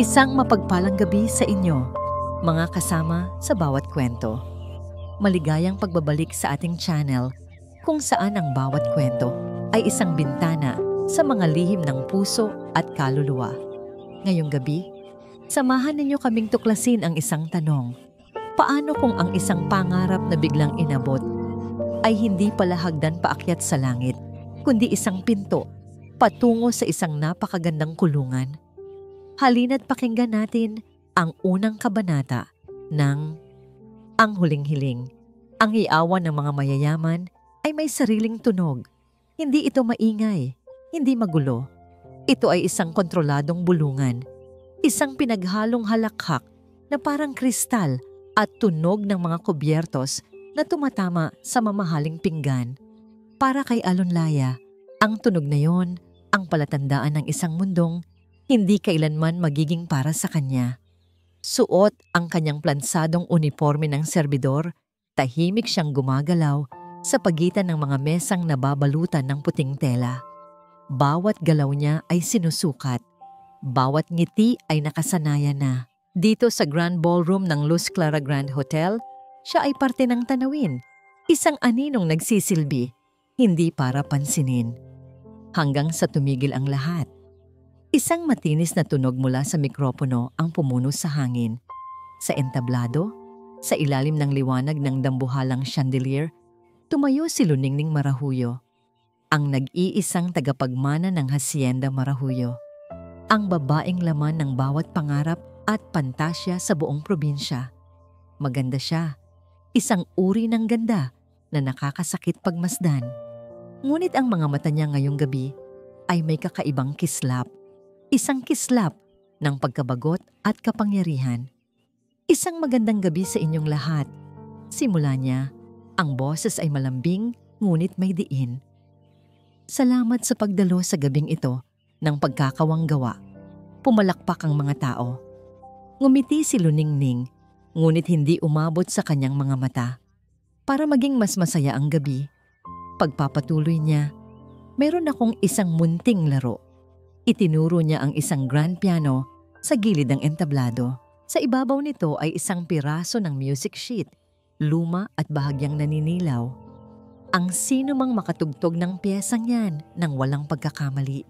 Isang mapagpalang gabi sa inyo, mga kasama sa bawat kwento. Maligayang pagbabalik sa ating channel kung saan ang bawat kwento ay isang bintana sa mga lihim ng puso at kaluluwa. Ngayong gabi, samahan ninyo kaming tuklasin ang isang tanong. Paano kung ang isang pangarap na biglang inabot ay hindi pala hagdan paakyat sa langit, kundi isang pinto patungo sa isang napakagandang kulungan? Halina't pakinggan natin ang unang kabanata ng Ang Huling Hiling. Ang hiyawan ng mga mayayaman ay may sariling tunog. Hindi ito maingay, hindi magulo. Ito ay isang kontroladong bulungan. Isang pinaghalong halakhak na parang kristal at tunog ng mga kubyertos na tumatama sa mamahaling pinggan. Para kay Alonlaya, ang tunog na yon ang palatandaan ng isang mundong hindi kailanman magiging para sa kanya. Suot ang kanyang plansadong uniforme ng serbidor, tahimik siyang gumagalaw sa pagitan ng mga mesang nababalutan ng puting tela. Bawat galaw niya ay sinusukat. Bawat ngiti ay nakasanayan na. Dito sa Grand Ballroom ng Luz Clara Grand Hotel, siya ay parte ng tanawin. Isang aninong nagsisilbi, hindi para pansinin. Hanggang sa tumigil ang lahat. Isang matinis na tunog mula sa mikropono ang pumuno sa hangin. Sa entablado, sa ilalim ng liwanag ng dambuhalang chandelier, tumayo si Luningning Marahuyo, ang nag-iisang tagapagmana ng Hacienda Marahuyo. Ang babaeng laman ng bawat pangarap at pantasya sa buong probinsya. Maganda siya, isang uri ng ganda na nakakasakit pagmasdan. Ngunit ang mga mata niya ngayong gabi ay may kakaibang kislap. Isang kislap ng pagkabagot at kapangyarihan. Isang magandang gabi sa inyong lahat. Simula niya, ang boses ay malambing ngunit may diin. Salamat sa pagdalo sa gabing ito ng pagkakawanggawa. Pumalakpak ang mga tao. Ngumiti si Luningning, ngunit hindi umabot sa kanyang mga mata. Para maging mas masaya ang gabi, pagpapatuloy niya, meron akong isang munting laro. Itinuro niya ang isang grand piano sa gilid ng entablado. Sa ibabaw nito ay isang piraso ng music sheet, luma at bahagyang naninilaw. Ang sino mang makatugtog ng piyesang yan nang walang pagkakamali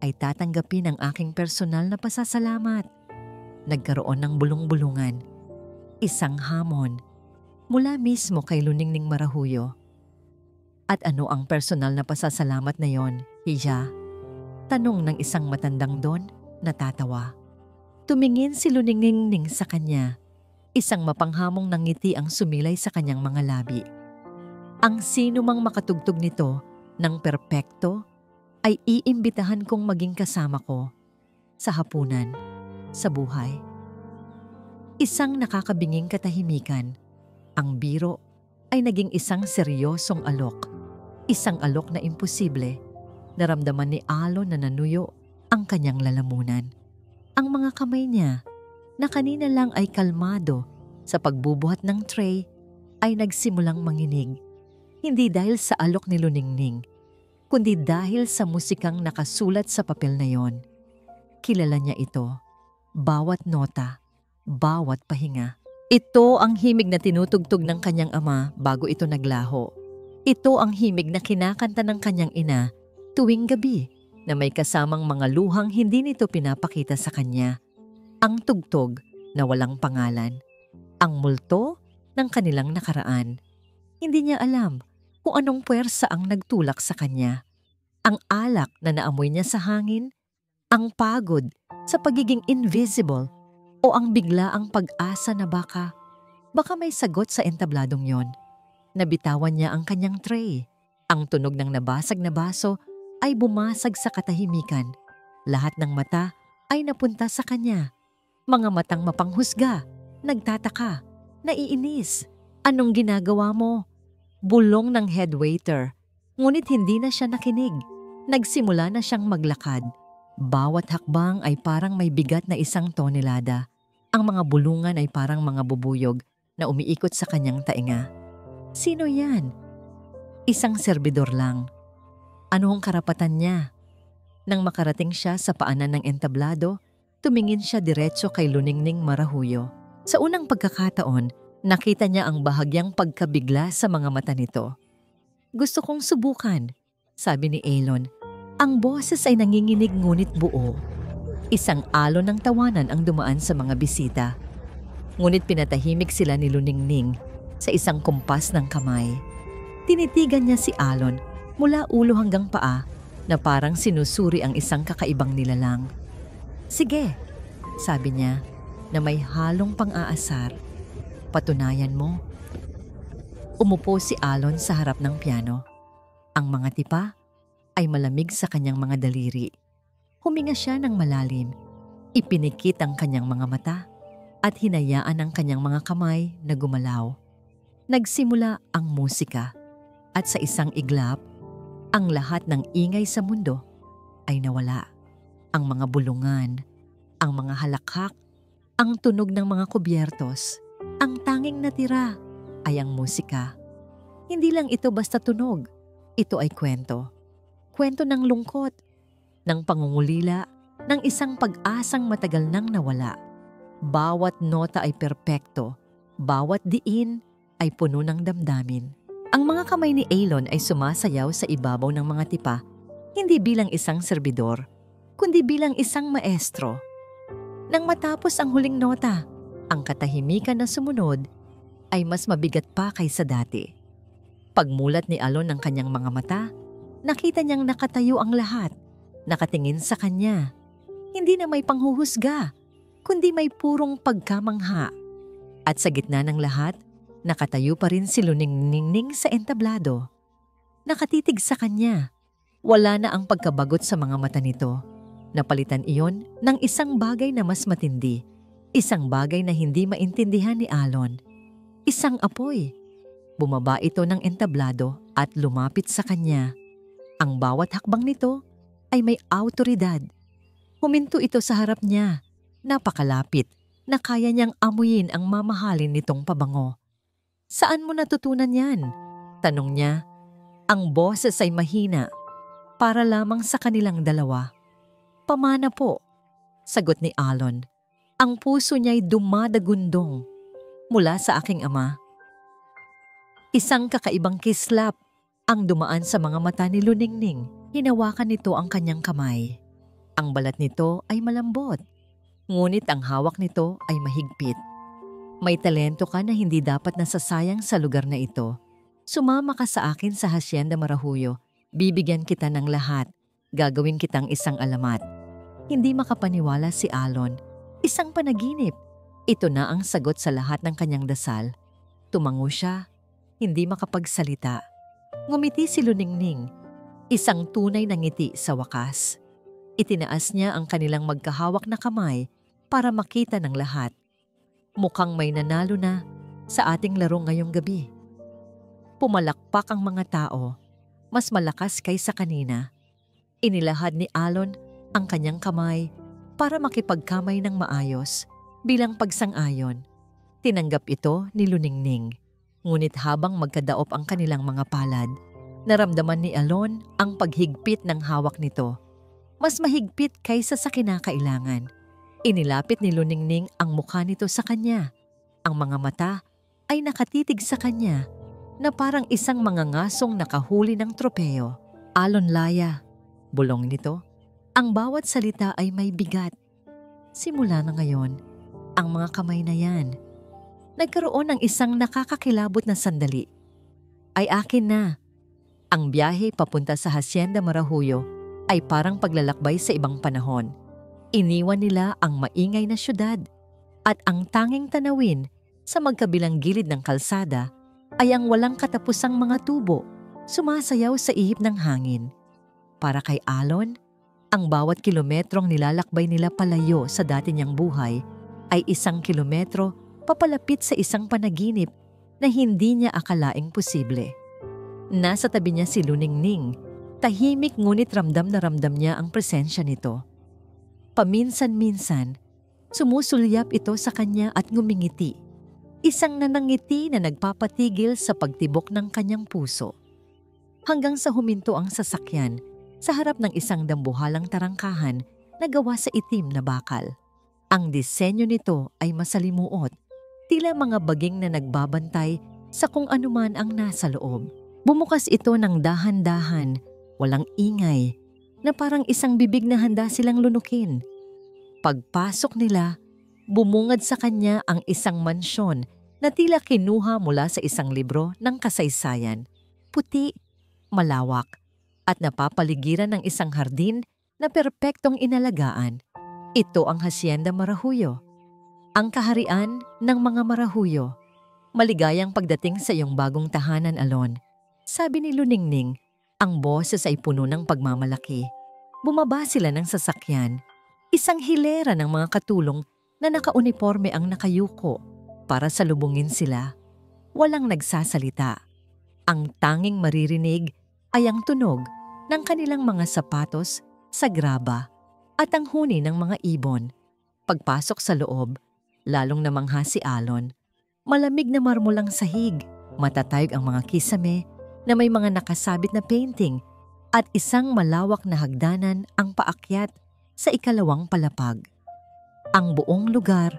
ay tatanggapin ang aking personal na pasasalamat. Nagkaroon ng bulong-bulungan. Isang hamon mula mismo kay Luningning Marahuyo. At ano ang personal na pasasalamat na yon, Hiya? Tanong ng isang matandang don na tatawa. Tumingin si Luningning sa kanya. Isang mapanghamong ngiti ang sumilay sa kanyang mga labi. Ang sino mang makatugtog nito ng perpekto ay iimbitahan kong maging kasama ko sa hapunan, sa buhay. Isang nakakabinging katahimikan. Ang biro ay naging isang seryosong alok. Isang alok na imposible. Naramdaman ni Alon na nanuyo ang kanyang lalamunan. Ang mga kamay niya, na kanina lang ay kalmado sa pagbubuhat ng tray, ay nagsimulang manginig. Hindi dahil sa alok ni Luningning, kundi dahil sa musikang nakasulat sa papel na yon. Kilala niya ito, bawat nota, bawat pahinga. Ito ang himig na tinutugtog ng kanyang ama bago ito naglaho. Ito ang himig na kinakanta ng kanyang ina tuwing gabi na may kasamang mga luhang hindi nito pinapakita sa kanya. Ang tugtog na walang pangalan. Ang multo ng kanilang nakaraan. Hindi niya alam kung anong puwersa ang nagtulak sa kanya. Ang alak na naamoy niya sa hangin, ang pagod sa pagiging invisible o ang biglaang pag-asa na baka may sagot sa entabladong yon. Nabitawan niya ang kanyang tray. Ang tunog ng nabasag na baso ay bumasag sa katahimikan. Lahat ng mata ay napunta sa kanya. Mga matang mapanghusga, nagtataka, naiinis. Anong ginagawa mo? Bulong ng head waiter. Ngunit hindi na siya nakinig. Nagsimula na siyang maglakad. Bawat hakbang ay parang may bigat na 1 tonelada. Ang mga bulungan ay parang mga bubuyog na umiikot sa kanyang tainga. Sino yan? Isang serbidor lang. Ano ang karapatan niya? Nang makarating siya sa paanan ng entablado, Tumingin siya diretso kay Luningning Marahuyo. Sa unang pagkakataon, nakita niya ang bahagyang pagkabigla sa mga mata nito. "Gusto kong subukan," sabi ni Elon. Ang boses ay nanginginig ngunit buo. Isang alon ng tawanan ang dumaan sa mga bisita. Ngunit pinatahimik sila ni Luningning sa isang kumpas ng kamay. Tinitigan niya si Alon mula ulo hanggang paa na parang sinusuri ang isang kakaibang nilalang. "Sige," sabi niya na may halong pang-aasar. "Patunayan mo." Umupo si Alon sa harap ng piano. Ang mga tipa ay malamig sa kanyang mga daliri. Huminga siya ng malalim. Ipinikit ang kanyang mga mata at hinayaan ang kanyang mga kamay na gumalaw. Nagsimula ang musika at sa isang iglap, ang lahat ng ingay sa mundo ay nawala. Ang mga bulungan, ang mga halakhak, ang tunog ng mga kubyertos, ang tanging natira ay ang musika. Hindi lang ito basta tunog, ito ay kwento. Kwento ng lungkot, ng pangungulila, ng isang pag-asang matagal nang nawala. Bawat nota ay perpekto, bawat diin ay puno ng damdamin. Ang mga kamay ni Elon ay sumasayaw sa ibabaw ng mga tipa, hindi bilang isang serbidor, kundi bilang isang maestro. Nang matapos ang huling nota, ang katahimikan na sumunod ay mas mabigat pa kaysa dati. Pagmulat ni Alon ng kanyang mga mata, nakita niyang nakatayo ang lahat, nakatingin sa kanya. Hindi na may panghuhusga, kundi may purong pagkamangha. At sa gitna ng lahat, nakatayo pa rin si Luningning sa entablado. Nakatitig sa kanya. Wala na ang pagkabagot sa mga mata nito. Napalitan iyon ng isang bagay na mas matindi. Isang bagay na hindi maintindihan ni Alon. Isang apoy. Bumaba ito ng entablado at lumapit sa kanya. Ang bawat hakbang nito ay may awtoridad. Huminto ito sa harap niya. Napakalapit na kaya niyang amuyin ang mamahalin nitong pabango. "Saan mo natutunan yan?" tanong niya. Ang boses ay mahina, para lamang sa kanilang dalawa. "Pamana po," sagot ni Alon. Ang puso niya'y dumadagundong mula sa aking ama. Isang kakaibang kislap ang dumaan sa mga mata ni Luningning. Hinawakan nito ang kanyang kamay. Ang balat nito ay malambot, ngunit ang hawak nito ay mahigpit. "May talento ka na hindi dapat nasasayang sa lugar na ito. Sumama ka sa akin sa Hacienda Marahuyo. Bibigyan kita ng lahat. Gagawin kitang isang alamat." Hindi makapaniwala si Alon. Isang panaginip. Ito na ang sagot sa lahat ng kanyang dasal. Tumango siya, hindi makapagsalita. Ngumiti si Luningning. Isang tunay na ngiti sa wakas. Itinaas niya ang kanilang magkahawak na kamay para makita ng lahat. Mukhang may nanalo na sa ating laro ngayong gabi. Pumalakpak ang mga tao, mas malakas kaysa kanina. Inilahad ni Alon ang kanyang kamay para makipagkamay ng maayos bilang pagsang-ayon. Tinanggap ito ni Luningning. Ngunit habang magkadaop ang kanilang mga palad, naramdaman ni Alon ang paghigpit ng hawak nito. Mas mahigpit kaysa sa kinakailangan. Inilapit ni Luningning ang mukha nito sa kanya. Ang mga mata ay nakatitig sa kanya na parang isang mga ngasong nakahuli ng tropeo. "Alon Laya," bulong nito. Ang bawat salita ay may bigat. Simula na ngayon, ang mga kamay na yan. Nagkaroon ng isang nakakakilabot na sandali. Ay akin na. Ang biyahe papunta sa Hacienda Marahuyo ay parang paglalakbay sa ibang panahon. Iniwan nila ang maingay na syudad at ang tanging tanawin sa magkabilang gilid ng kalsada ay ang walang katapusang mga tubo sumasayaw sa ihip ng hangin. Para kay Alon, ang bawat kilometrong nilalakbay nila palayo sa dati niyang buhay ay 1 kilometro papalapit sa isang panaginip na hindi niya akalaing posible. Nasa tabi niya si Luningning, tahimik ngunit ramdam na ramdam niya ang presensya nito. Paminsan-minsan, sumusulyap ito sa kanya at ngumingiti. Isang nanangiti na nagpapatigil sa pagtibok ng kanyang puso. Hanggang sa huminto ang sasakyan sa harap ng isang dambuhalang tarangkahan na gawa sa itim na bakal. Ang disenyo nito ay masalimuot, tila mga baging na nagbabantay sa kung anuman ang nasa loob. Bumukas ito ng dahan-dahan, walang ingay, na parang isang bibig na handa silang lunukin. Pagpasok nila, bumungad sa kanya ang isang mansyon na tila kinuha mula sa isang libro ng kasaysayan. Puti, malawak, at napapaligiran ng isang hardin na perpektong inalagaan. Ito ang Hacienda Marajuyo, ang kaharian ng mga Marajuyo. Maligayang pagdating sa iyong bagong tahanan, Alon. Sabi ni Luningning, ang boses ay puno ng pagmamalaki. Bumaba sila ng sasakyan. Isang hilera ng mga katulong na nakauniforme ang nakayuko para salubungin sila. Walang nagsasalita. Ang tanging maririnig ay ang tunog ng kanilang mga sapatos sa graba at ang huni ng mga ibon. Pagpasok sa loob, lalong namangha si Alon. Malamig na marmulang sahig, matatayog ang mga kisame na may mga nakasabit na painting at isang malawak na hagdanan ang paakyat sa ikalawang palapag. Ang buong lugar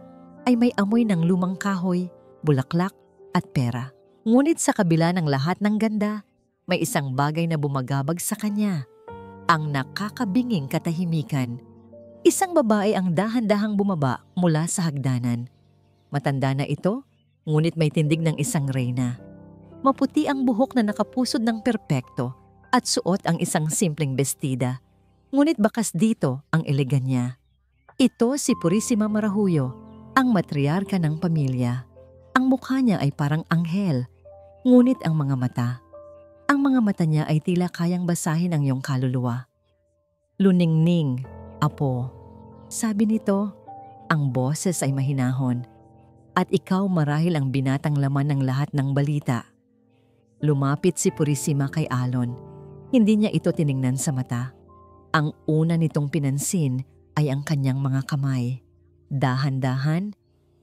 ay may amoy ng lumang kahoy, bulaklak at pera. Ngunit sa kabila ng lahat ng ganda, may isang bagay na bumagabag sa kanya, ang nakakabinging katahimikan. Isang babae ang dahan-dahang bumaba mula sa hagdanan. Matanda na ito, ngunit may tindig ng isang reyna. Maputi ang buhok na nakapusod ng perpekto at suot ang isang simpleng bestida. Ngunit bakas dito ang elegan niya. Ito si Purisima Marajuyo, ang matriarka ng pamilya. Ang mukha niya ay parang anghel, ngunit ang mga mata niya ay tila kayang basahin ang iyong kaluluwa. Luningning, apo. Sabi nito, ang boses ay mahinahon. At ikaw marahil ang binatang laman ng lahat ng balita. Lumapit si Purisima kay Alon. Hindi niya ito tiningnan sa mata. Ang una nitong pinansin ay ang kanyang mga kamay. Dahan-dahan,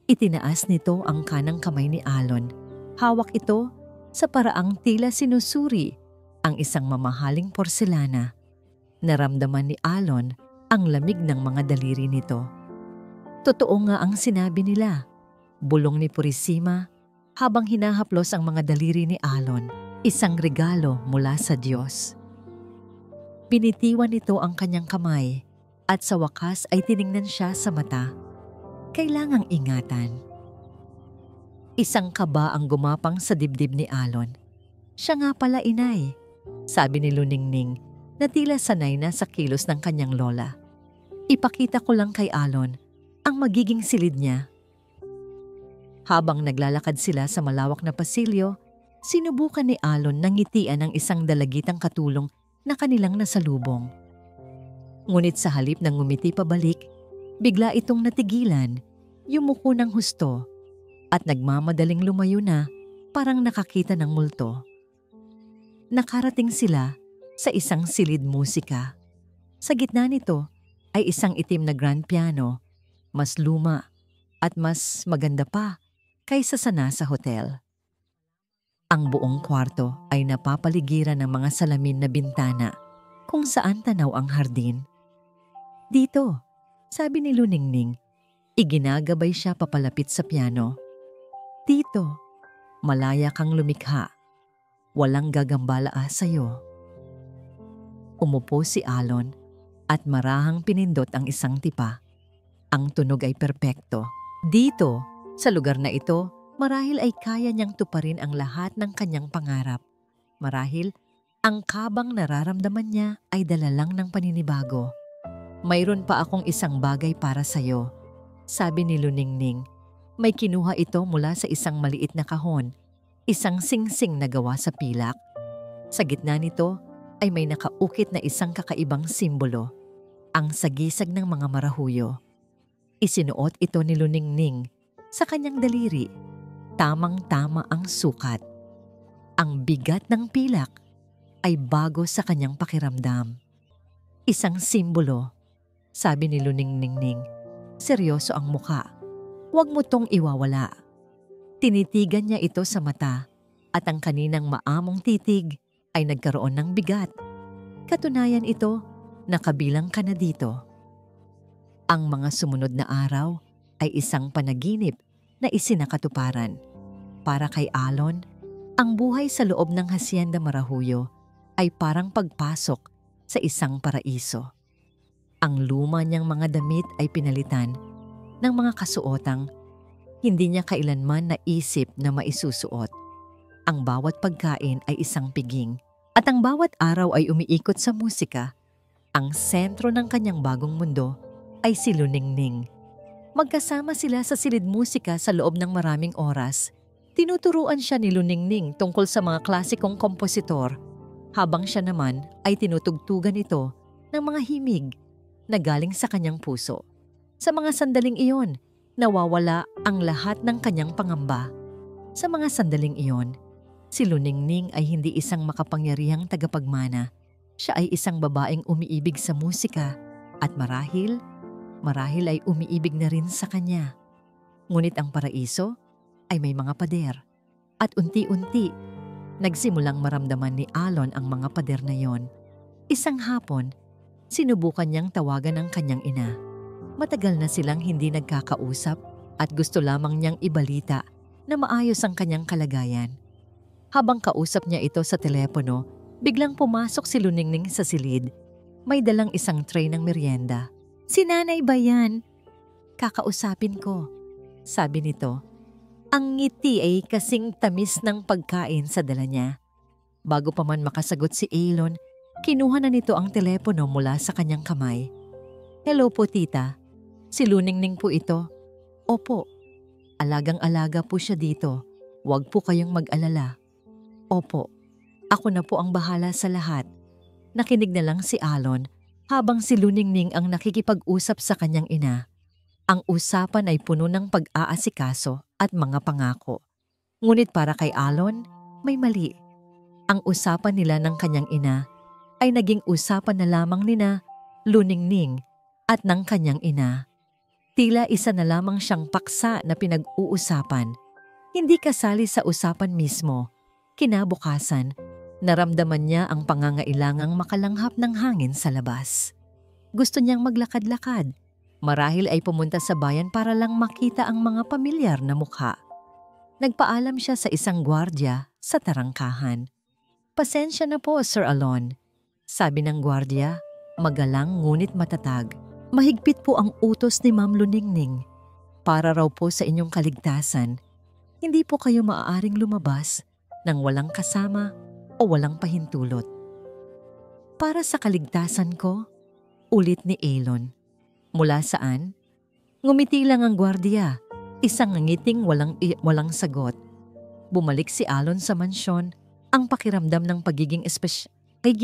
itinaas nito ang kanang kamay ni Alon. Hawak ito sa paraang tila sinusuri ang isang mamahaling porselana. Naramdaman ni Alon ang lamig ng mga daliri nito. Totoo nga ang sinabi nila. Bulong ni Purisima habang hinahaplos ang mga daliri ni Alon, isang regalo mula sa Diyos. Binitiwan nito ang kanyang kamay at sa wakas ay tiningnan siya sa mata. Kailangang ingatan. Isang kaba ang gumapang sa dibdib ni Alon. Siya nga pala, inay, sabi ni Luningning na tila sanay na sa kilos ng kanyang lola. Ipakita ko lang kay Alon ang magiging silid niya. Habang naglalakad sila sa malawak na pasilyo, sinubukan ni Alon na ngitian ang isang dalagitang katulong na kanilang nasalubong. Ngunit sa halip ng ngumiti pabalik, bigla itong natigilan, yumuko ng husto, at nagmamadaling lumayo na parang nakakita ng multo. Nakarating sila sa isang silid musika. Sa gitna nito ay isang itim na grand piano, mas luma at mas maganda pa kaysa sa nasa hotel. Ang buong kwarto ay napapaligiran ng mga salamin na bintana kung saan tanaw ang hardin. Dito, sabi ni Luningning, iginagabay siya papalapit sa piano. Dito, malaya kang lumikha. Walang gagambala sa'yo. Umupo si Alon at marahang pinindot ang isang tipa. Ang tunog ay perpekto. Dito, sa lugar na ito, marahil ay kaya niyang tuparin ang lahat ng kanyang pangarap. Marahil, ang kabang nararamdaman niya ay dala lang ng paninibago. Mayroon pa akong isang bagay para sa'yo, sabi ni Luningning. May kinuha ito mula sa isang maliit na kahon, isang singsing na gawa sa pilak. Sa gitna nito ay may nakaukit na isang kakaibang simbolo, ang sagisag ng mga Marajuyo. Isinuot ito ni Luningning sa kanyang daliri, tamang-tama ang sukat. Ang bigat ng pilak ay bago sa kanyang pakiramdam. Isang simbolo, sabi ni Luningning. Seryoso ang muka. Huwag mo tong iwawala. Tinitigan niya ito sa mata at ang kaninang maamong titig ay nagkaroon ng bigat. Katunayan ito, nakabilang ka na dito. Ang mga sumunod na araw ay isang panaginip na isinakatuparan. Para kay Alon, ang buhay sa loob ng Hacienda Marahuyo ay parang pagpasok sa isang paraiso. Ang luma niyang mga damit ay pinalitan ng mga kasuotang hindi niya kailanman naisip na maisusuot. Ang bawat pagkain ay isang piging at ang bawat araw ay umiikot sa musika. Ang sentro ng kanyang bagong mundo ay si Luningning. Magkasama sila sa silid musika sa loob ng maraming oras. Tinuturuan siya ni Luningning tungkol sa mga klasikong kompositor, habang siya naman ay tinutugtugan ito ng mga himig na galing sa kanyang puso. Sa mga sandaling iyon, nawawala ang lahat ng kanyang pangamba. Sa mga sandaling iyon, si Luningning ay hindi isang makapangyarihang tagapagmana. Siya ay isang babaeng umiibig sa musika at marahil ay umiibig na rin sa kanya. Ngunit ang paraiso ay may mga pader. At unti-unti, nagsimulang maramdaman ni Alon ang mga pader na yon. Isang hapon, sinubukan niyang tawagan ang kanyang ina. Matagal na silang hindi nagkakausap at gusto lamang niyang ibalita na maayos ang kanyang kalagayan. Habang kausap niya ito sa telepono, biglang pumasok si Luningning sa silid. May dalang isang tray ng merienda. "Si nanay ba yan?" "Kakausapin ko," sabi nito. Ang ngiti ay kasing tamis ng pagkain sa dala niya. Bago pa man makasagot si Alon, kinuha na nito ang telepono mula sa kanyang kamay. "Hello po tita, si Luningning po ito." "Opo, alagang-alaga po siya dito. Huwag po kayong mag-alala." "Opo, ako na po ang bahala sa lahat." Nakinig na lang si Alon habang si Luningning ang nakikipag-usap sa kanyang ina. Ang usapan ay puno ng pag-aasikaso at mga pangako. Ngunit para kay Alon, may mali. Ang usapan nila ng kanyang ina ay naging usapan na lamang nina Luningning at ng kanyang ina. Tila isa na lamang siyang paksa na pinag-uusapan. Hindi kasali sa usapan mismo. Kinabukasan, naramdaman niya ang pangangailangang makalanghap ng hangin sa labas. Gusto niyang maglakad-lakad. Marahil ay pumunta sa bayan para lang makita ang mga pamilyar na mukha. Nagpaalam siya sa isang gwardiya sa tarangkahan. "Pasensya na po, Sir Alon," sabi ng gwardiya, magalang ngunit matatag. "Mahigpit po ang utos ni Ma'am Luningning. Para raw po sa inyong kaligtasan, hindi po kayo maaaring lumabas nang walang kasama o walang pahintulot." "Para sa kaligtasan ko?" ulit ni Alon. "Mula saan?" Ngumiti lang ang gwardiya, isang ngiting walang sagot. Bumalik si Alon sa mansyon. Ang pakiramdam ng pagiging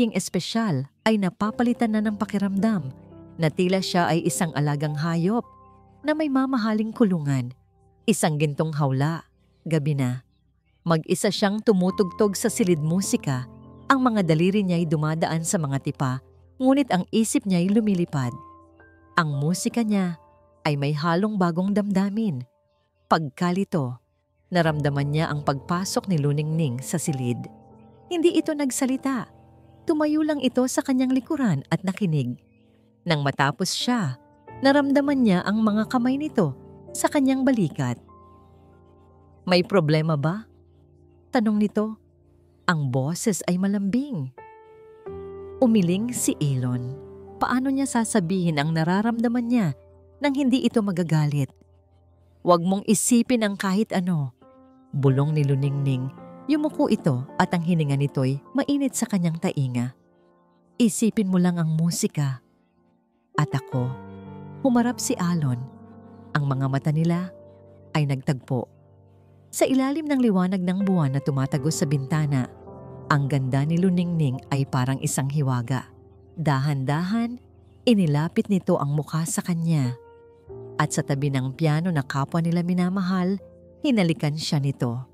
espesyal ay napapalitan na ng pakiramdam na tila siya ay isang alagang hayop na may mamahaling kulungan. Isang gintong hawla, gabi na. Mag-isa siyang tumutugtog sa silid musika. Ang mga daliri niya ay dumadaan sa mga tipa, ngunit ang isip niya ay lumilipad. Ang musika niya ay may halong bagong damdamin. Pagkalito, naramdaman niya ang pagpasok ni Luningning sa silid. Hindi ito nagsalita. Tumayo lang ito sa kanyang likuran at nakinig. Nang matapos siya, naramdaman niya ang mga kamay nito sa kanyang balikat. "May problema ba?" tanong nito. Ang boses ay malambing. Umiling si Alon. Paano niya sasabihin ang nararamdaman niya nang hindi ito magagalit? "Huwag mong isipin ang kahit ano," bulong ni Luningning. Yumuko ito at ang hininga nito'y mainit sa kanyang tainga. "Isipin mo lang ang musika." At ako, humarap si Alon. Ang mga mata nila ay nagtagpo. Sa ilalim ng liwanag ng buwan na tumatagos sa bintana, ang ganda ni Luningning ay parang isang hiwaga. Dahan-dahan, inilapit nito ang mukha sa kanya. At sa tabi ng piano na kapwa nila minamahal, hinalikan siya nito.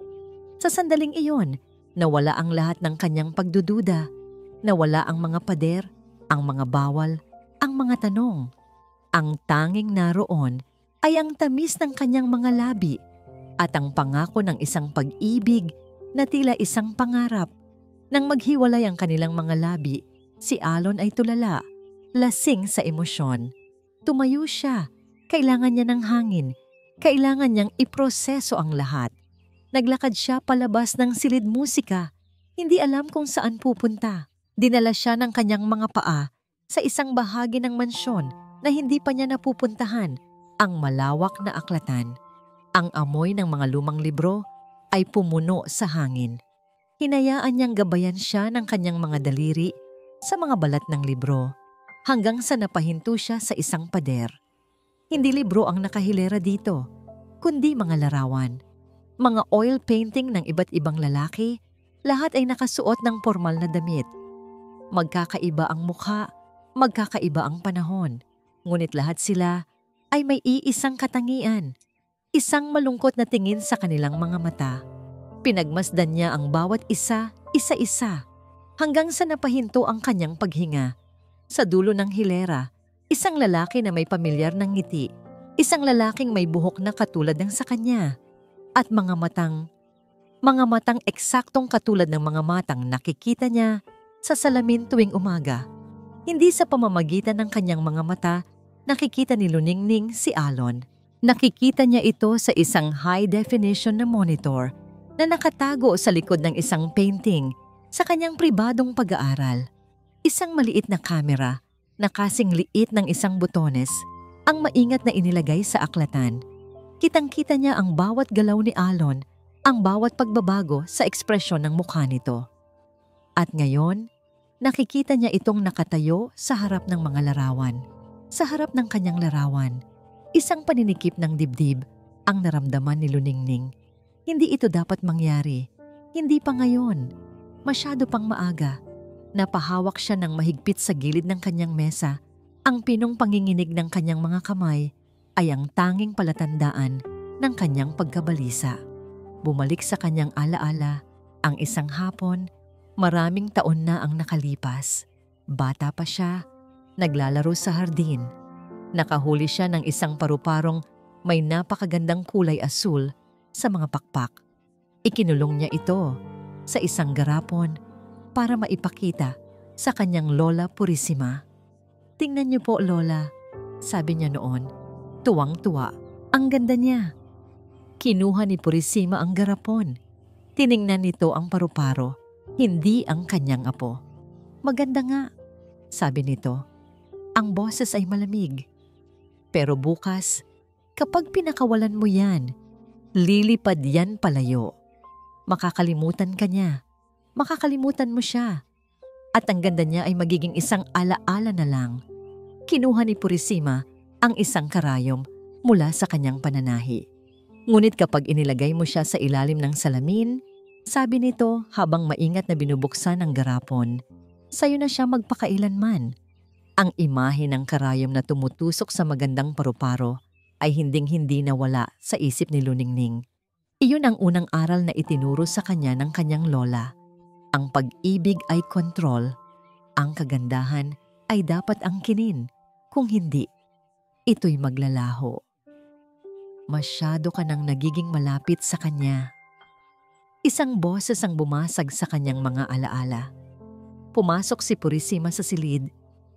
Sa sandaling iyon, nawala ang lahat ng kanyang pagdududa. Nawala ang mga pader, ang mga bawal, ang mga tanong. Ang tanging naroon ay ang tamis ng kanyang mga labi at ang pangako ng isang pag-ibig na tila isang pangarap. Nang maghiwalay ang kanilang mga labi, si Alon ay tulala, lasing sa emosyon. Tumayo siya. Kailangan niya ng hangin. Kailangan niyang iproseso ang lahat. Naglakad siya palabas ng silid musika. Hindi alam kung saan pupunta. Dinala siya ng kanyang mga paa sa isang bahagi ng mansyon na hindi pa niya napupuntahan, ang malawak na aklatan. Ang amoy ng mga lumang libro ay pumuno sa hangin. Hinayaan niyang gabayan siya ng kanyang mga daliri sa mga balat ng libro hanggang sa napahinto siya sa isang pader. Hindi libro ang nakahilera dito, kundi mga larawan. Mga oil painting ng iba't ibang lalaki, lahat ay nakasuot ng formal na damit. Magkakaiba ang mukha, magkakaiba ang panahon, ngunit lahat sila ay may iisang katangian, isang malungkot na tingin sa kanilang mga mata. Pinagmasdan niya ang bawat isa, isa-isa, hanggang sa napahinto ang kanyang paghinga. Sa dulo ng hilera, isang lalaki na may pamilyar ng ngiti, isang lalaking may buhok na katulad ng sa kanya, at mga matang eksaktong katulad ng mga matang nakikita niya sa salamin tuwing umaga. Hindi sa pamamagitan ng kanyang mga mata, nakikita ni Luningning si Alon. Nakikita niya ito sa isang high-definition na monitor na nakatago sa likod ng isang painting sa kanyang pribadong pag-aaral. Isang maliit na kamera na kasing liit ng isang butones ang maingat na inilagay sa aklatan. Kitang-kita niya ang bawat galaw ni Alon, ang bawat pagbabago sa ekspresyon ng mukha nito. At ngayon, nakikita niya itong nakatayo sa harap ng mga larawan. Sa harap ng kanyang larawan, isang paninikip ng dibdib ang naramdaman ni Luningning. Hindi ito dapat mangyari. Hindi pa ngayon. Masyado pang maaga. Napahawak siya ng mahigpit sa gilid ng kanyang mesa. Ang pinong panginginig ng kanyang mga kamay ay ang tanging palatandaan ng kanyang pagkabalisa. Bumalik sa kanyang alaala ang isang hapon, maraming taon na ang nakalipas. Bata pa siya, naglalaro sa hardin. Nakahuli siya ng isang paru-parong may napakagandang kulay asul sa mga pakpak. Ikinulong niya ito sa isang garapon para maipakita sa kanyang Lola Purisima. "Tingnan niyo po, Lola," sabi niya noon. Tuwang-tuwa. Ang ganda niya. Kinuha ni Purisima ang garapon. Tiningnan nito ang paru-paro, hindi ang kanyang apo. "Maganda nga," sabi nito. "Ang boses ay malamig. Pero bukas, kapag pinakawalan mo yan, lilipad yan palayo. Makakalimutan ka niya. Makakalimutan mo siya. At ang ganda niya ay magiging isang alaala na lang." Kinuha ni Purisima ang isang karayom mula sa kanyang pananahi. Ngunit kapag inilagay mo siya sa ilalim ng salamin, sabi nito habang maingat na binubuksan ang garapon, "Sa'yo na siya magpakailanman." Ang imahe ng karayom na tumutusok sa magandang paru-paro ay hinding-hindi nawala sa isip ni Luningning. Iyon ang unang aral na itinuro sa kanya ng kanyang lola. Ang pag-ibig ay kontrol. Ang kagandahan ay dapat angkinin. Kung hindi, ito'y maglalaho. Masyado ka nang nagiging malapit sa kanya. Isang boses ang bumasag sa kanyang mga alaala. Pumasok si Purisima sa silid,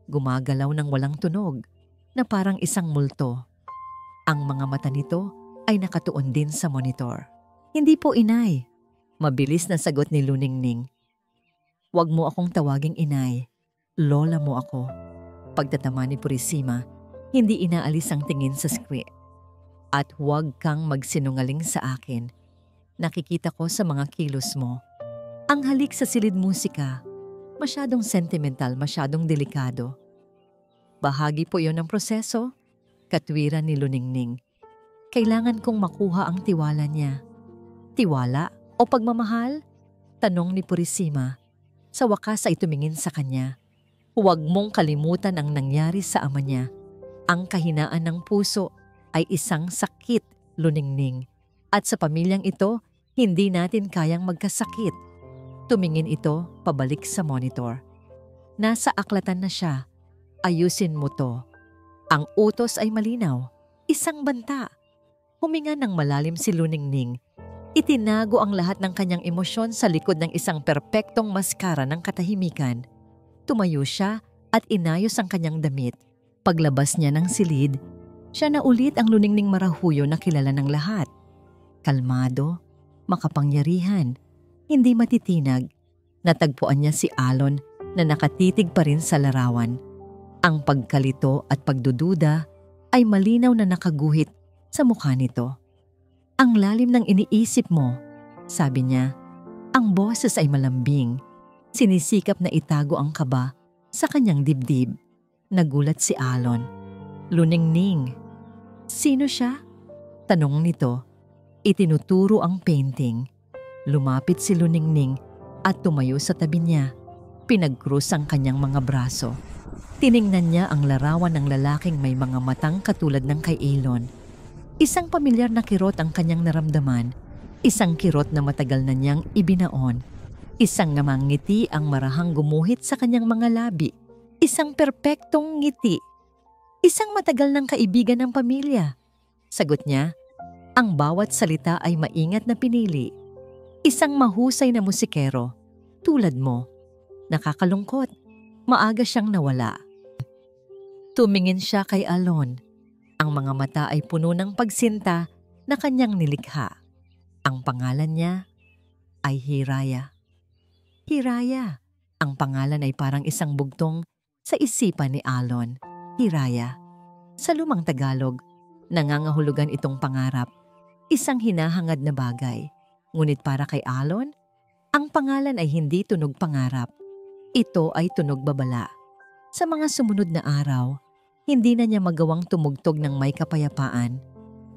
gumagalaw ng walang tunog, na parang isang multo. Ang mga mata nito ay nakatuon din sa monitor. "Hindi po, inay," mabilis na sagot ni Luningning. "Huwag mo akong tawaging inay. Lola mo ako." Pagtatama ni Purisima, hindi inaalis ang tingin sa screen. "At huwag kang magsinungaling sa akin. Nakikita ko sa mga kilos mo. Ang halik sa silid musika, masyadong sentimental, masyadong delikado." "Bahagi po yon ng proseso," katwiran ni Luningning. "Kailangan kong makuha ang tiwala niya." "Tiwala o pagmamahal?" tanong ni Purisima. Sa wakas ay tumingin sa kanya. "Huwag mong kalimutan ang nangyari sa ama niya. Ang kahinaan ng puso ay isang sakit, Luningning. At sa pamilyang ito, hindi natin kayang magkasakit." Tumingin ito pabalik sa monitor. "Nasa aklatan na siya. Ayusin mo to." Ang utos ay malinaw. Isang banta. Huminga ng malalim si Luningning. Itinago ang lahat ng kanyang emosyon sa likod ng isang perpektong maskara ng katahimikan. Tumayo siya at inayos ang kanyang damit. Paglabas niya ng silid, siya na ulit ang Luningning Marahuyo na kilala ng lahat. Kalmado, makapangyarihan, hindi matitinag. Natagpuan niya si Alon na nakatitig pa rin sa larawan. Ang pagkalito at pagdududa ay malinaw na nakaguhit sa mukha nito. Ang lalim ng iniisip mo, sabi niya. Ang boses ay malambing. Sinisikap na itago ang kaba sa kanyang dibdib. Nagulat si Alon. Luningning. Sino siya? Tanong nito. Itinuturo ang painting. Lumapit si Luningning at tumayo sa tabi niya. Pinagkrus ang kanyang mga braso. Tiningnan niya ang larawan ng lalaking may mga matang katulad ng kay Alon. Isang pamilyar na kirot ang kanyang naramdaman. Isang kirot na matagal na niyang ibinaon. Isang namang ngiti ang marahang gumuhit sa kanyang mga labi. Isang perpektong ngiti. Isang matagal ng kaibigan ng pamilya. Sagot niya, ang bawat salita ay maingat na pinili. Isang mahusay na musikero, tulad mo. Nakakalungkot, maaga siyang nawala. Tumingin siya kay Alon. Ang mga mata ay puno ng pagsinta na kanyang nilikha. Ang pangalan niya ay Hiraya. Hiraya. Ang pangalan ay parang isang bugtong sa isipan ni Alon. Hiraya. Sa lumang Tagalog, nangangahulugan itong pangarap. Isang hinahangad na bagay. Ngunit para kay Alon, ang pangalan ay hindi tunog pangarap. Ito ay tunog babala. Sa mga sumunod na araw, hindi na niya magawang tumugtog ng may kapayapaan.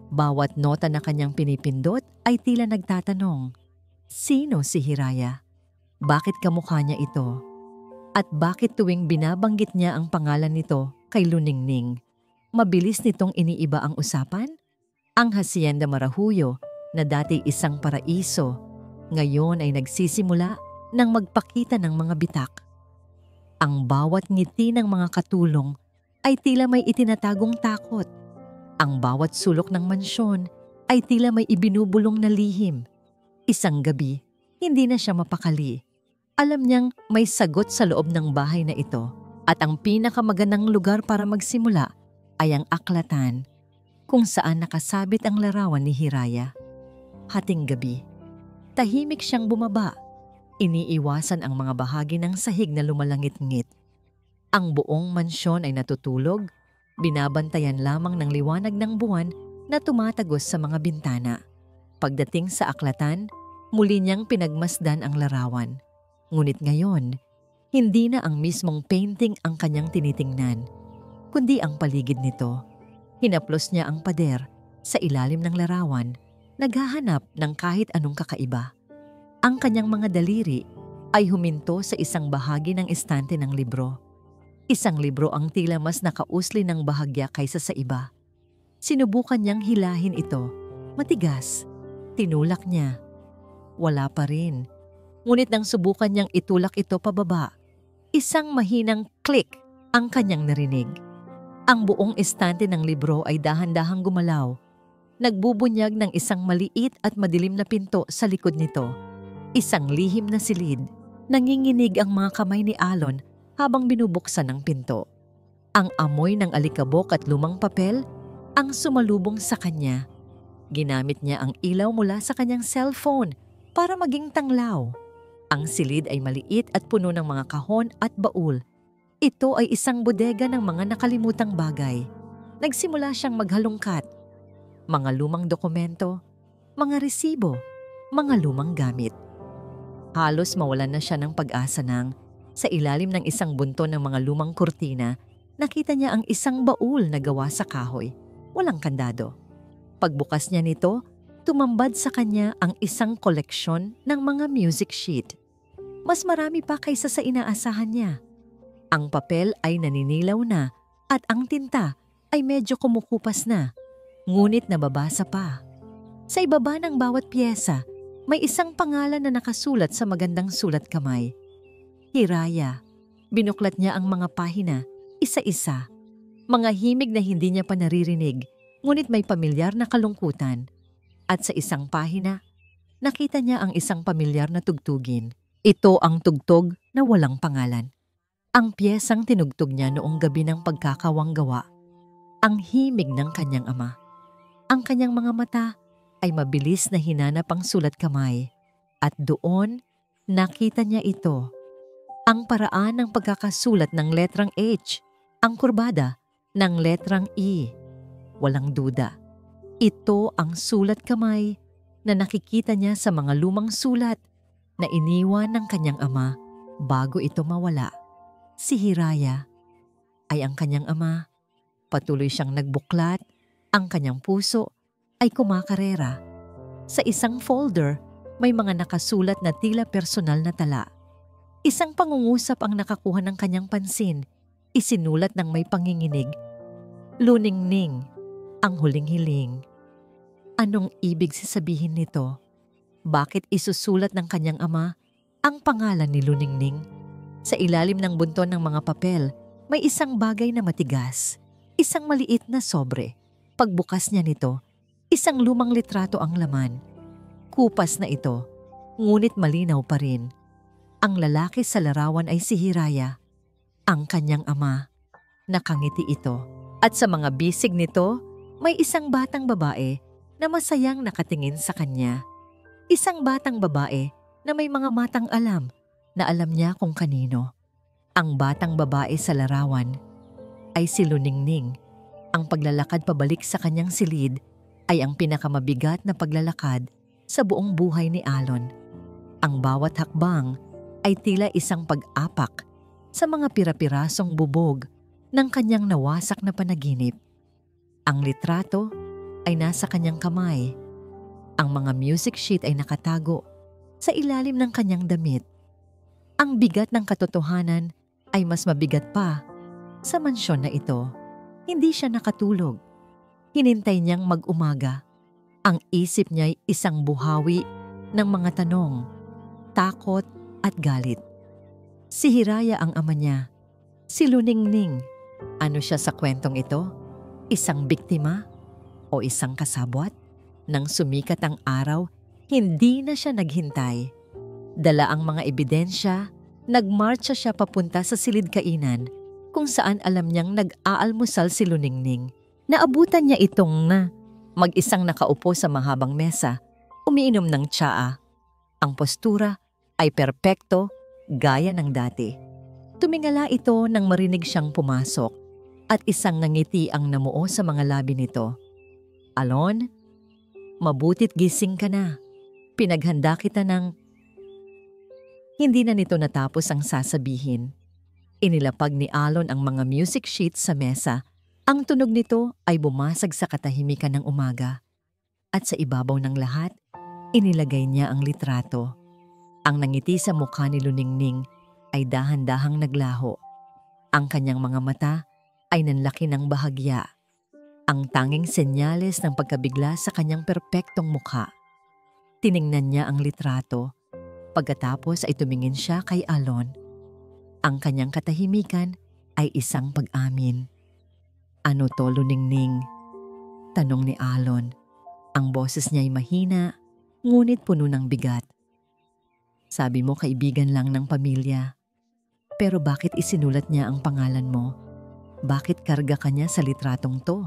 Bawat nota na kanyang pinipindot ay tila nagtatanong, sino si Hiraya? Bakit kamukha niya ito? At bakit tuwing binabanggit niya ang pangalan nito kay Luningning, mabilis nitong iniiba ang usapan? Ang Hacienda Marahuyo na dati isang paraiso, ngayon ay nagsisimula ng magpakita ng mga bitak. Ang bawat ngiti ng mga katulong ay tila may itinatagong takot. Ang bawat sulok ng mansyon ay tila may ibinubulong na lihim. Isang gabi, hindi na siya mapakali. Alam niyang may sagot sa loob ng bahay na ito at ang pinakamagandang lugar para magsimula ay ang aklatan kung saan nakasabit ang larawan ni Hiraya. Hating gabi, tahimik siyang bumaba. Iniiwasan ang mga bahagi ng sahig na lumalangit-ngit. Ang buong mansyon ay natutulog, binabantayan lamang ng liwanag ng buwan na tumatagos sa mga bintana. Pagdating sa aklatan, muli niyang pinagmasdan ang larawan. Ngunit ngayon, hindi na ang mismong painting ang kanyang tinitingnan, kundi ang paligid nito. Hinaplos niya ang pader sa ilalim ng larawan, naghahanap ng kahit anong kakaiba. Ang kanyang mga daliri ay huminto sa isang bahagi ng estante ng libro. Isang libro ang tila mas nakausli ng bahagya kaysa sa iba. Sinubukan niyang hilahin ito. Matigas. Tinulak niya. Wala pa rin. Ngunit nang subukan niyang itulak ito pababa, isang mahinang click ang kanyang narinig. Ang buong estante ng libro ay dahan-dahang gumalaw. Nagbubunyag ng isang maliit at madilim na pinto sa likod nito. Isang lihim na silid. Nanginginig ang mga kamay ni Alon habang binubuksan ang pinto. Ang amoy ng alikabok at lumang papel ang sumalubong sa kanya. Ginamit niya ang ilaw mula sa kanyang cellphone para maging tanglaw. Ang silid ay maliit at puno ng mga kahon at baul. Ito ay isang bodega ng mga nakalimutang bagay. Nagsimula siyang maghalungkat. Mga lumang dokumento, mga resibo, mga lumang gamit. Halos mawalan na siya ng pag-asa nang sa ilalim ng isang bunton ng mga lumang kurtina, nakita niya ang isang baul na gawa sa kahoy. Walang kandado. Pagbukas niya nito, tumambad sa kanya ang isang koleksyon ng mga music sheet. Mas marami pa kaysa sa inaasahan niya. Ang papel ay naninilaw na at ang tinta ay medyo kumukupas na, ngunit nababasa pa. Sa ibaba ng bawat pyesa, may isang pangalan na nakasulat sa magandang sulat kamay. Hiraya. Binuklat niya ang mga pahina, isa-isa. Mga himig na hindi niya pa naririnig, ngunit may pamilyar na kalungkutan. At sa isang pahina, nakita niya ang isang pamilyar na tugtugin. Ito ang tugtog na walang pangalan. Ang piyesang tinugtog niya noong gabi ng pagkakawanggawa, ang himig ng kanyang ama. Ang kanyang mga mata ay mabilis na hinanap ang sulat kamay at doon nakita niya ito. Ang paraan ng pagkakasulat ng letrang H, ang kurbada ng letrang E. Walang duda, ito ang sulat kamay na nakikita niya sa mga lumang sulat na iniwan ng kanyang ama bago ito mawala. Si Hiraya ay ang kanyang ama. Patuloy siyang nagbuklat, ang kanyang puso ay kumakarera. Sa isang folder, may mga nakasulat na tila personal na tala. Isang pangungusap ang nakakuha ng kanyang pansin. Isinulat ng may panginginig, "Luningning, ang huling hiling." Anong ibig sabihin nito? Bakit isusulat ng kanyang ama ang pangalan ni Luningning? Sa ilalim ng bunton ng mga papel, may isang bagay na matigas. Isang maliit na sobre. Pagbukas niya nito, isang lumang litrato ang laman. Kupas na ito, ngunit malinaw pa rin. Ang lalaki sa larawan ay si Hiraya, ang kanyang ama. Nakangiti ito. At sa mga bisig nito, may isang batang babae na masayang nakatingin sa kanya. Isang batang babae na may mga matang alam na alam niya kung kanino. Ang batang babae sa larawan ay si Luningning. Ang paglalakad pabalik sa kanyang silid ay ang pinakamabigat na paglalakad sa buong buhay ni Alon. Ang bawat hakbang ay tila isang pag-apak sa mga pira-pirasong bubog ng kanyang nawasak na panaginip. Ang litrato ay nasa kanyang kamay. Ang mga music sheet ay nakatago sa ilalim ng kanyang damit. Ang bigat ng katotohanan ay mas mabigat pa sa mansyon na ito. Hindi siya nakatulog. Hinintay niyang mag-umaga. Ang isip niya ay isang buhawi ng mga tanong, takot at galit. Si Hiraya ang ama niya. Si Luningning, ano siya sa kwentong ito? Isang biktima o isang kasabwat? Nang sumikat ang araw, hindi na siya naghintay. Dala ang mga ebidensya, nagmarcha siya papunta sa silid kainan kung saan alam niyang nag-aalmusal si Luningning. Naabutan niya itong mag-isang nakaupo sa mahabang mesa, umiinom ng tsaa. Ang postura ay perpekto gaya ng dati. Tumingala ito nang marinig siyang pumasok at isang ngiti ang namuo sa mga labi nito. "Alon, mabutit gising ka na. Pinaghanda kita ng..." Hindi na nito natapos ang sasabihin. Inilapag ni Alon ang mga music sheets sa mesa. Ang tunog nito ay bumasag sa katahimikan ng umaga. At sa ibabaw ng lahat, inilagay niya ang litrato. Ang nangiti sa mukha ni Luningning ay dahan-dahang naglaho. Ang kanyang mga mata ay nanlaki ng bahagya. Ang tanging senyales ng pagkabigla sa kanyang perpektong mukha. Tiningnan niya ang litrato. Pagkatapos ay tumingin siya kay Alon. Ang kanyang katahimikan ay isang pag-amin. "Ano to, Luningning?" tanong ni Alon. Ang boses niya ay mahina, ngunit puno ng bigat. "Sabi mo kaibigan lang ng pamilya. Pero bakit isinulat niya ang pangalan mo? Bakit karga ka niya sa litratong to?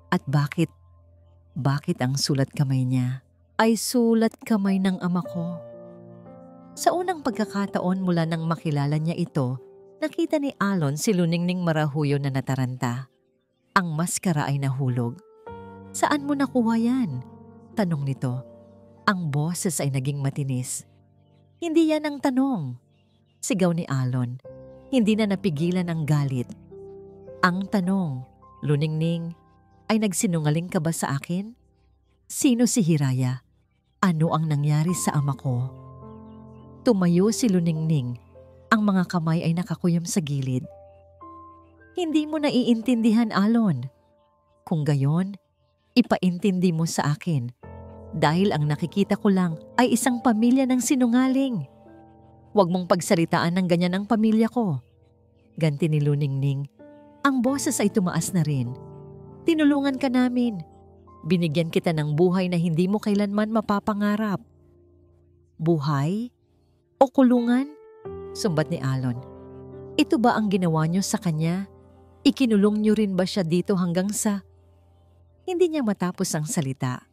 At bakit ang sulat kamay niya ay sulat kamay ng ama ko?" Sa unang pagkakataon mula nang makilala niya ito, nakita ni Alon si Luningning marahuyo na nataranta. Ang maskara ay nahulog. "Saan mo nakuha yan?" tanong nito. Ang boses ay naging matinis. "Hindi yan ang tanong," sigaw ni Alon. Hindi na napigilan ang galit. "Ang tanong, Luningning, ay nagsinungaling ka ba sa akin? Sino si Hiraya? Ano ang nangyari sa ama ko?" Tumayo si Luningning. Ang mga kamay ay nakakuyom sa gilid. "Hindi mo naiintindihan, Alon. Kung gayon, ipaintindi mo sa akin. Dahil ang nakikita ko lang ay isang pamilya ng sinungaling. Huwag mong pagsalitaan ng ganyan ang pamilya ko." Ganti ni Luningning. Ang boses ay tumaas na rin. "Tinulungan ka namin. Binigyan kita ng buhay na hindi mo kailanman mapapangarap." "Buhay? O kulungan?" sumbat ni Alon. Ito ba ang ginawa niyo sa kanya? Ikinulong niyo rin ba siya dito hanggang sa... Hindi niya matapos ang salita.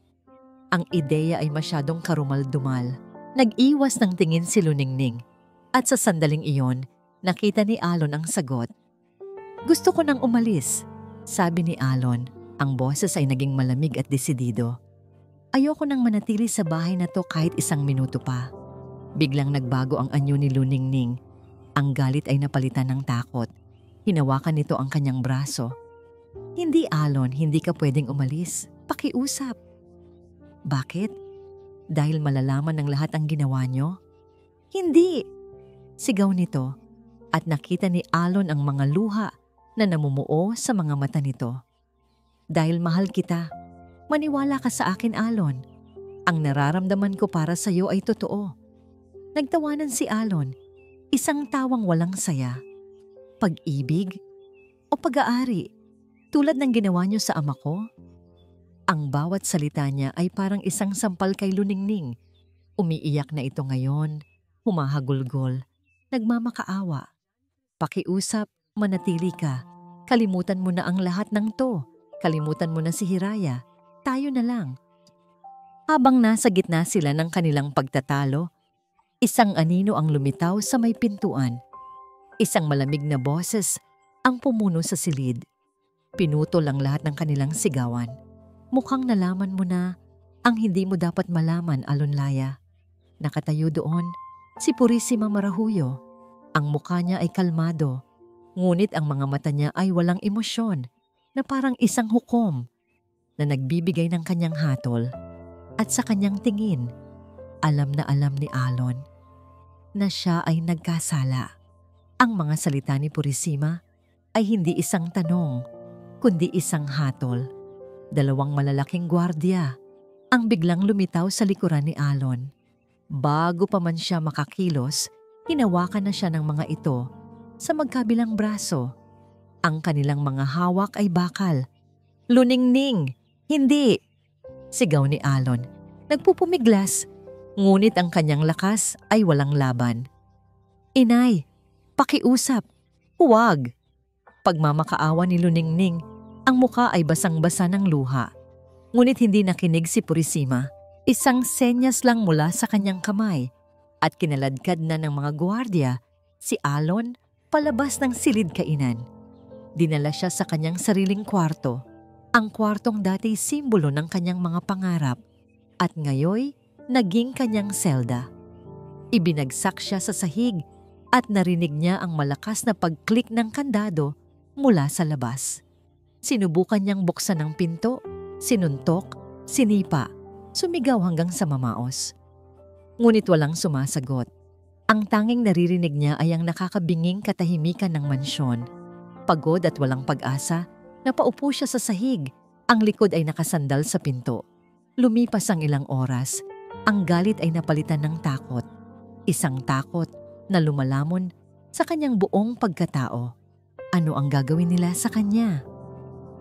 Ang ideya ay masyadong karumal-dumal. Nag-iwas ng tingin si Luningning. At sa sandaling iyon, nakita ni Alon ang sagot. Gusto ko nang umalis, sabi ni Alon. Ang boses ay naging malamig at desidido. Ayoko nang manatili sa bahay na to kahit 1 minuto pa. Biglang nagbago ang anyo ni Luningning. Ang galit ay napalitan ng takot. Hinawakan nito ang kanyang braso. Hindi, Alon, hindi ka pwedeng umalis. Pakiusap. Bakit? Dahil malalaman ng lahat ang ginawa niyo? Hindi! Sigaw nito at nakita ni Alon ang mga luha na namumuo sa mga mata nito. Dahil mahal kita, maniwala ka sa akin, Alon. Ang nararamdaman ko para sa iyo ay totoo. Nagtawanan si Alon, isang tawang walang saya. Pag-ibig o pag-aari, tulad ng ginawa niyo sa ama ko? Ang bawat salita niya ay parang isang sampal kay Luningning. Umiiyak na ito ngayon, humahagulgol, nagmamakaawa. Pakiusap, manatili ka. Kalimutan mo na ang lahat ng to. Kalimutan mo na si Hiraya. Tayo na lang. Habang nasa gitna sila ng kanilang pagtatalo, isang anino ang lumitaw sa may pintuan. Isang malamig na boses ang pumuno sa silid. Pinutol ang lahat ng kanilang sigawan. Mukhang nalaman mo na ang hindi mo dapat malaman, Alonlaya. Nakatayo doon, si Purisima Marahuyo. Ang mukha niya ay kalmado, ngunit ang mga mata niya ay walang emosyon na parang isang hukom na nagbibigay ng kanyang hatol. At sa kanyang tingin, alam na alam ni Alon na siya ay nagkasala. Ang mga salita ni Purisima ay hindi isang tanong, kundi isang hatol. 2 malalaking gwardiya ang biglang lumitaw sa likuran ni Alon. Bago pa man siya makakilos, hinawakan na siya ng mga ito sa magkabilang braso. Ang kanilang mga hawak ay bakal. Luningning! Hindi! Sigaw ni Alon. Nagpupumiglas, ngunit ang kanyang lakas ay walang laban. Inay, pakiusap, huwag! Pagmamakaawa ni Luningning, ang mukha ay basang-basa ng luha. Ngunit hindi nakinig si Purisima. Isang senyas lang mula sa kanyang kamay at kinaladkad na ng mga gwardiya si Alon palabas ng silid kainan. Dinala siya sa kanyang sariling kwarto, ang kwartong dati simbolo ng kanyang mga pangarap at ngayoy naging kanyang selda. Ibinagsak siya sa sahig at narinig niya ang malakas na pag-click ng kandado mula sa labas. Sinubukan niyang buksan ang pinto, sinuntok, sinipa, sumigaw hanggang sa mamaos. Ngunit walang sumasagot. Ang tanging naririnig niya ay ang nakakabinging katahimikan ng mansyon. Pagod at walang pag-asa, napaupo siya sa sahig. Ang likod ay nakasandal sa pinto. Lumipas ang ilang oras. Ang galit ay napalitan ng takot. Isang takot na lumalamon sa kanyang buong pagkatao. Ano ang gagawin nila sa kanya?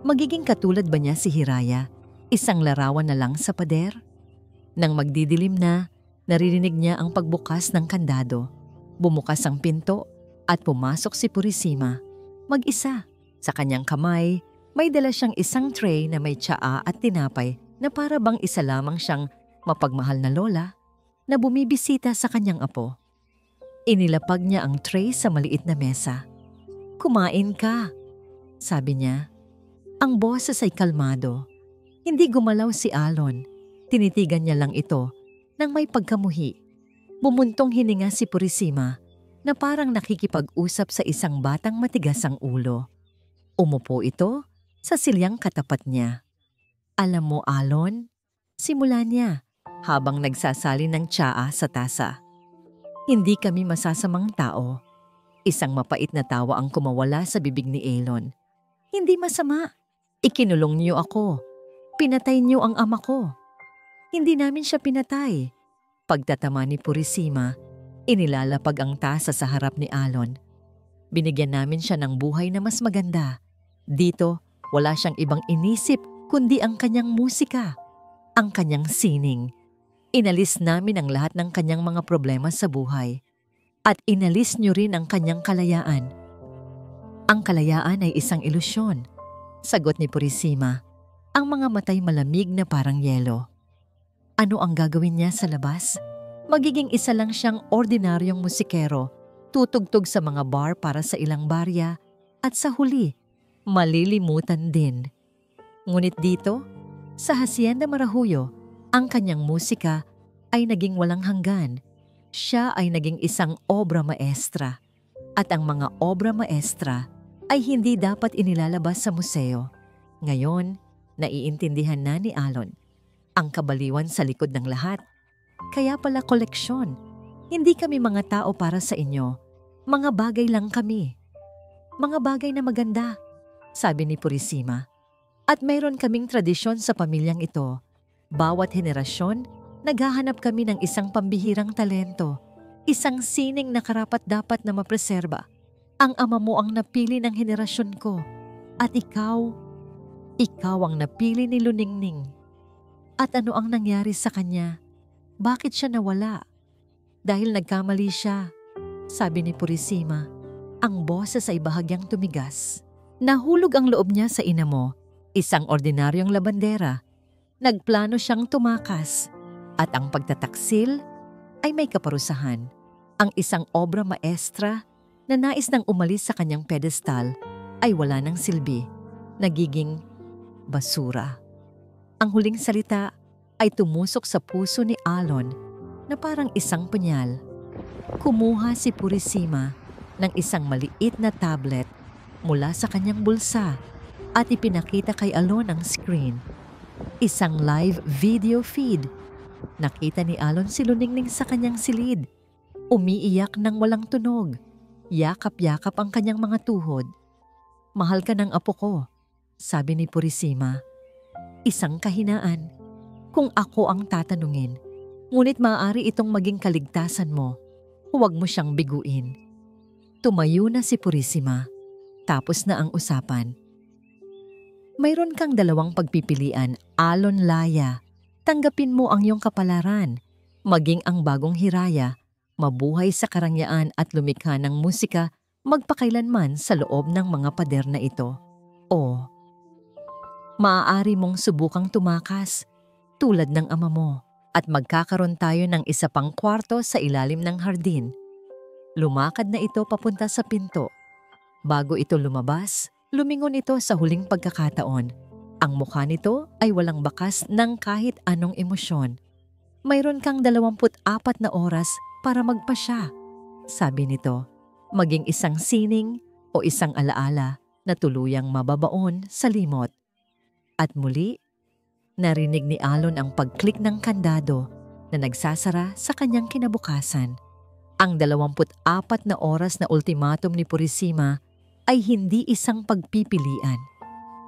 Magiging katulad ba niya si Hiraya, isang larawan na lang sa pader? Nang magdidilim na, naririnig niya ang pagbukas ng kandado. Bumukas ang pinto at pumasok si Purisima. Mag-isa. Sa kanyang kamay, may dala siyang isang tray na may tsaa at tinapay na para bang isa lamang siyang mapagmahal na lola na bumibisita sa kanyang apo. Inilapag niya ang tray sa maliit na mesa. Kumain ka, sabi niya. Ang boses ay kalmado. Hindi gumalaw si Alon. Tinitigan niya lang ito nang may pagkamuhi. Bumuntong hininga si Purisima na parang nakikipag-usap sa isang batang matigas ang ulo. Umupo ito sa silyang katapat niya. Alam mo, Alon, simula niya habang nagsasali ng tsaa sa tasa. Hindi kami masasamang tao. Isang mapait na tawa ang kumawala sa bibig ni Alon. Hindi masama. Ikinulong niyo ako. Pinatay niyo ang ama ko. Hindi namin siya pinatay. Pagtatama ni Purisima, inilalapag ang tasa sa harap ni Alon. Binigyan namin siya ng buhay na mas maganda. Dito, wala siyang ibang inisip kundi ang kanyang musika, ang kanyang sining. Inalis namin ang lahat ng kanyang mga problema sa buhay. At inalis niyo rin ang kanyang kalayaan Ang kalayaan ay isang ilusyon. Sagot ni Purisima, ang mga matay malamig na parang yelo. Ano ang gagawin niya sa labas? Magiging isa lang siyang ordinaryong musikero, tutugtog sa mga bar para sa ilang barya, at sa huli, malilimutan din. Ngunit dito, sa Hacienda Marahuyo, ang kanyang musika ay naging walang hanggan. Siya ay naging isang obra maestra. At ang mga obra maestra ay hindi dapat inilalabas sa museo. Ngayon, naiintindihan na ni Alon ang kabaliwan sa likod ng lahat. Kaya pala koleksyon. Hindi kami mga tao para sa inyo. Mga bagay lang kami. Mga bagay na maganda, sabi ni Purisima. At mayroon kaming tradisyon sa pamilyang ito. Bawat henerasyon, naghahanap kami ng isang pambihirang talento. Isang sining na karapat-dapat na mapreserba. Ang ama mo ang napili ng henerasyon ko. At ikaw ang napili ni Luningning. At ano ang nangyari sa kanya? Bakit siya nawala? Dahil nagkamali siya, sabi ni Purisima. Ang boses ay bahagyang tumigas. Nahulog ang loob niya sa ina mo, isang ordinaryong labandera. Nagplano siyang tumakas. At ang pagtataksil ay may kaparusahan. Ang isang obra maestra na nais nang umalis sa kanyang pedestal ay wala ng silbi. Nagiging basura. Ang huling salita ay tumusok sa puso ni Alon na parang isang punyal. Kumuha si Purisima ng isang maliit na tablet mula sa kanyang bulsa at ipinakita kay Alon ang screen. Isang live video feed. Nakita ni Alon si Luningning sa kanyang silid. Umiiyak ng walang tunog. Yakap-yakap ang kanyang mga tuhod. Mahal ka ng apo ko, sabi ni Purisima. Isang kahinaan. Kung ako ang tatanungin, ngunit maaari itong maging kaligtasan mo. Huwag mo siyang biguin. Tumayo na si Purisima. Tapos na ang usapan. Mayroon kang dalawang pagpipilian, Alon Laya. Tanggapin mo ang iyong kapalaran. Maging ang bagong hiraya, mabuhay sa karangyaan at lumikha ng musika magpakailanman sa loob ng mga pader na ito. O maaari mong subukang tumakas, tulad ng ama mo, at magkakaroon tayo ng isa pang kwarto sa ilalim ng hardin. Lumakad na ito papunta sa pinto. Bago ito lumabas, lumingon ito sa huling pagkakataon. Ang mukha nito ay walang bakas ng kahit anong emosyon. Mayroon kang 24 na oras para magpasya, sabi nito. Maging isang sining o isang alaala na tuluyang mababaon sa limot. At muli, narinig ni Alon ang pag-click ng kandado na nagsasara sa kanyang kinabukasan. Ang 24 na oras na ultimatum ni Purisima ay hindi isang pagpipilian.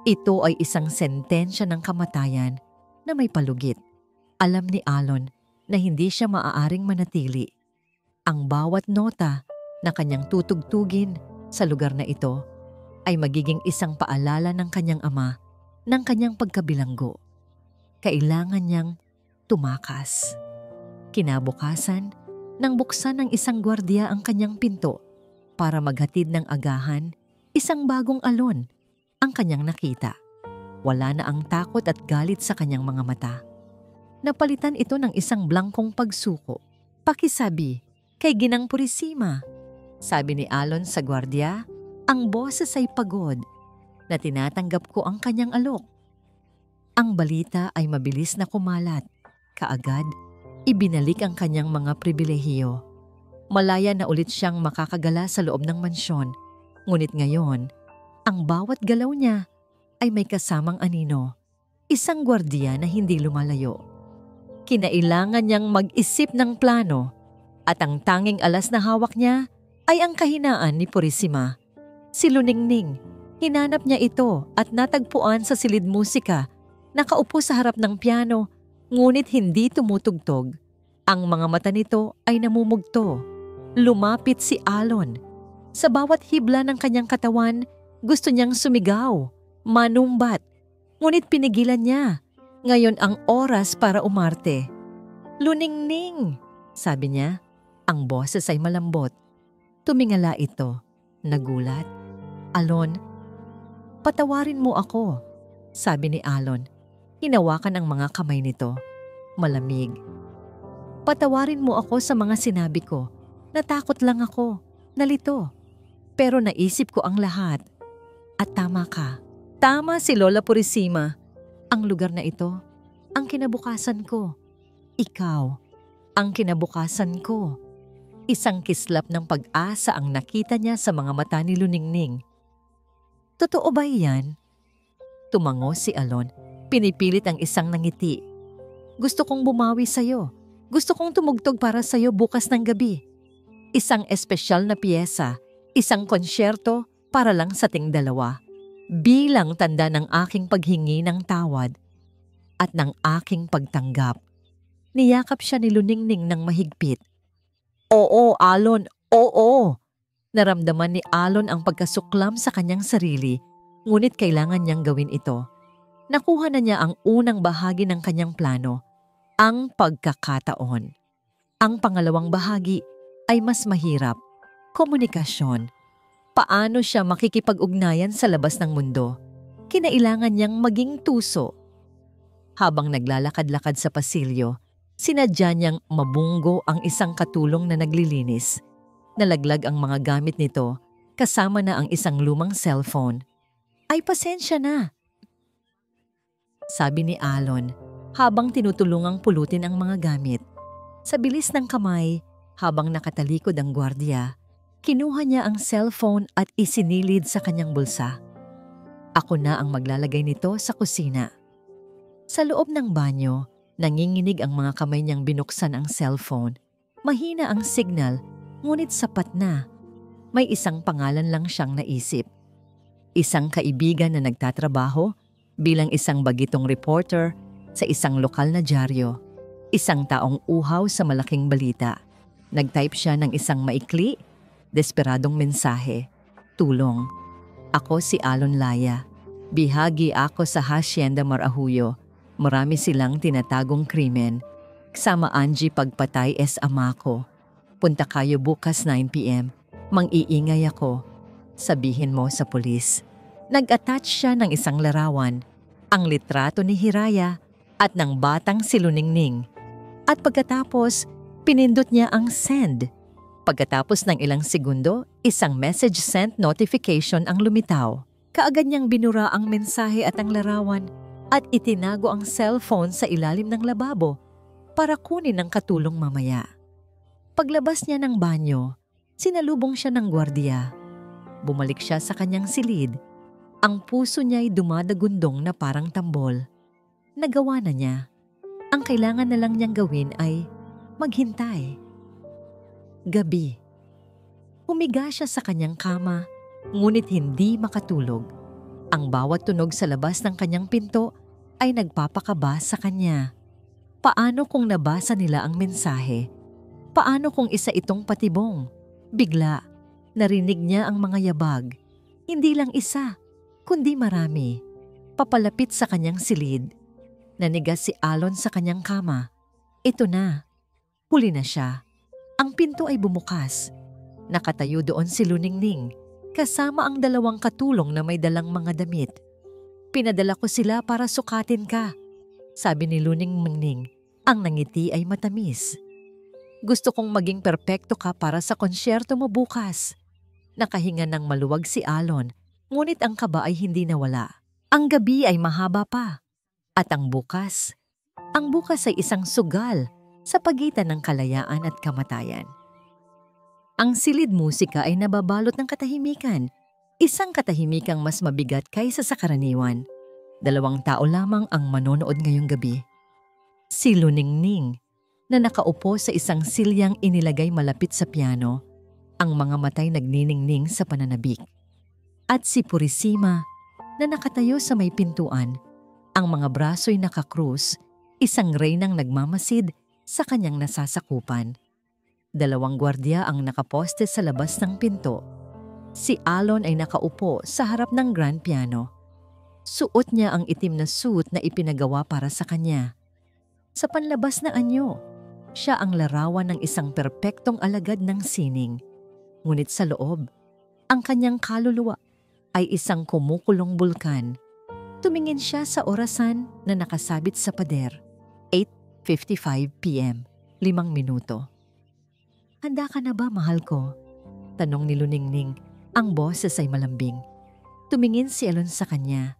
Ito ay isang sentensya ng kamatayan na may palugit. Alam ni Alon na hindi siya maaaring manatili. Ang bawat nota na kanyang tutugtugin sa lugar na ito ay magiging isang paalala ng kanyang ama ng kanyang pagkabilanggo. Kailangan niyang tumakas. Kinabukasan, nang buksan ng isang gwardiya ang kanyang pinto para maghatid ng agahan, isang bagong Alon ang kanyang nakita. Wala na ang takot at galit sa kanyang mga mata. Napalitan ito ng isang blangkong pagsuko. Pakisabi, kay Ginang Purisima, sabi ni Alon sa gwardiya, ang boses ay pagod na tinatanggap ko ang kanyang alok. Ang balita ay mabilis na kumalat. Kaagad, ibinalik ang kanyang mga pribilehiyo. Malaya na ulit siyang makakagala sa loob ng mansyon. Ngunit ngayon, ang bawat galaw niya ay may kasamang anino. Isang gwardiya na hindi lumalayo. Kinailangan niyang mag-isip ng plano at ang tanging alas na hawak niya ay ang kahinaan ni Purisima. Si Luningning, hinanap niya ito at natagpuan sa silid musika. Nakaupo sa harap ng piano, ngunit hindi tumutugtog. Ang mga mata nito ay namumugto. Lumapit si Alon. Sa bawat hibla ng kanyang katawan, gusto niyang sumigaw, manumbat. Ngunit pinigilan niya. Ngayon ang oras para umarte. Luningning, sabi niya. Ang boses ay malambot. Tumingala ito. Nagulat. "Alon, patawarin mo ako," sabi ni Alon. Hinawakan ang mga kamay nito. Malamig. "Patawarin mo ako sa mga sinabi ko. Natakot lang ako. Nalito. Pero naisip ko ang lahat. At tama ka. Tama si Lola Purisima. Ang lugar na ito, ang kinabukasan ko. Ikaw, ang kinabukasan ko." Isang kislap ng pag-asa ang nakita niya sa mga mata ni Luningning. "Totoo ba iyan?" Tumango si Alon. Pinipilit ang isang nangiti. "Gusto kong bumawi sa'yo. Gusto kong tumugtog para sa'yo bukas ng gabi. Isang espesyal na piyesa, isang konsyerto para lang sa ting dalawa. Bilang tanda ng aking paghingi ng tawad at ng aking pagtanggap." Niyakap siya ni Luningning ng mahigpit. "Oo, Alon, oo." Naramdaman ni Alon ang pagkasuklam sa kanyang sarili, ngunit kailangan niyang gawin ito. Nakuha na niya ang unang bahagi ng kanyang plano, ang pagkakataon. Ang pangalawang bahagi ay mas mahirap, komunikasyon. Paano siya makikipag-ugnayan sa labas ng mundo? Kinailangan niyang maging tuso. Habang naglalakad-lakad sa pasilyo, sinadya niyang mabunggo ang isang katulong na naglilinis. Nalaglag ang mga gamit nito, kasama na ang isang lumang cellphone. "Ay, pasensya na," sabi ni Alon habang tinutulungang pulutin ang mga gamit. Sa bilis ng kamay, habang nakatalikod ang gwardiya, kinuha niya ang cellphone at isinilid sa kanyang bulsa. "Ako na ang maglalagay nito sa kusina." Sa loob ng banyo, nanginginig ang mga kamay niyang binuksan ang cellphone. Mahina ang signal, ngunit sapat na. May isang pangalan lang siyang naisip. Isang kaibigan na nagtatrabaho bilang isang bagitong reporter sa isang lokal na dyaryo. Isang taong uhaw sa malaking balita. Nag-type siya ng isang maikli, desperadong mensahe. "Tulong. Ako si Alon Laya. Bihagi ako sa Hacienda Marahuyo. Marami silang tinatagong krimen. Kasama Angie pagpatay es ama ko. Punta kayo bukas 9 p.m. Mang-iingay ako. Sabihin mo sa pulis." Nag-attach siya ng isang larawan, ang litrato ni Hiraya at ng batang si Luningning. At pagkatapos, pinindot niya ang send. Pagkatapos ng ilang segundo, isang message sent notification ang lumitaw. Kaagad niyang binura ang mensahe at ang larawan at itinago ang cellphone sa ilalim ng lababo para kunin ang katulong mamaya. Paglabas niya ng banyo, sinalubong siya ng gwardiya. Bumalik siya sa kanyang silid. Ang puso niya'y dumadagundong na parang tambol. Nagawa na niya. Ang kailangan na lang niyang gawin ay maghintay. Gabi. Humiga siya sa kanyang kama, ngunit hindi makatulog. Ang bawat tunog sa labas ng kanyang pinto ay nagpapakaba sa kanya. Paano kung nabasa nila ang mensahe? Paano kung isa itong patibong? Bigla, narinig niya ang mga yabag. Hindi lang isa, kundi marami. Papalapit sa kanyang silid. Nanigas si Alon sa kanyang kama. Ito na. Huli na siya. Ang pinto ay bumukas. Nakatayo doon si Luningning, kasama ang dalawang katulong na may dalang mga damit. "Pinadala ko sila para sukatin ka," sabi ni Luningning. Ang nangiti ay matamis. "Gusto kong maging perpekto ka para sa konsyerto mo bukas." Nakahinga ng maluwag si Alon, ngunit ang kaba ay hindi nawala. Ang gabi ay mahaba pa. At ang bukas ay isang sugal sa pagitan ng kalayaan at kamatayan. Ang silid musika ay nababalot ng katahimikan. Isang katahimikang mas mabigat kaysa sa karaniwan. 2 tao lamang ang manonood ngayong gabi. Si Luningning, na nakaupo sa isang silyang inilagay malapit sa piano, ang mga matay nagniningning sa pananabik. At si Purisima, na nakatayo sa may pintuan, ang mga braso'y nakakrus, isang reynang nagmamasid sa kanyang nasasakupan. 2 gwardiya ang nakaposte sa labas ng pinto. Si Alon ay nakaupo sa harap ng grand piano. Suot niya ang itim na suit na ipinagawa para sa kanya. Sa panlabas na anyo, siya ang larawan ng isang perpektong alagad ng sining. Ngunit sa loob, ang kanyang kaluluwa ay isang kumukulong bulkan. Tumingin siya sa orasan na nakasabit sa pader. 8:55 p.m. 5 minuto. "Handa ka na ba, mahal ko?" Tanong ni Luningning. Ang boses ay malambing. Tumingin si Alon sa kanya.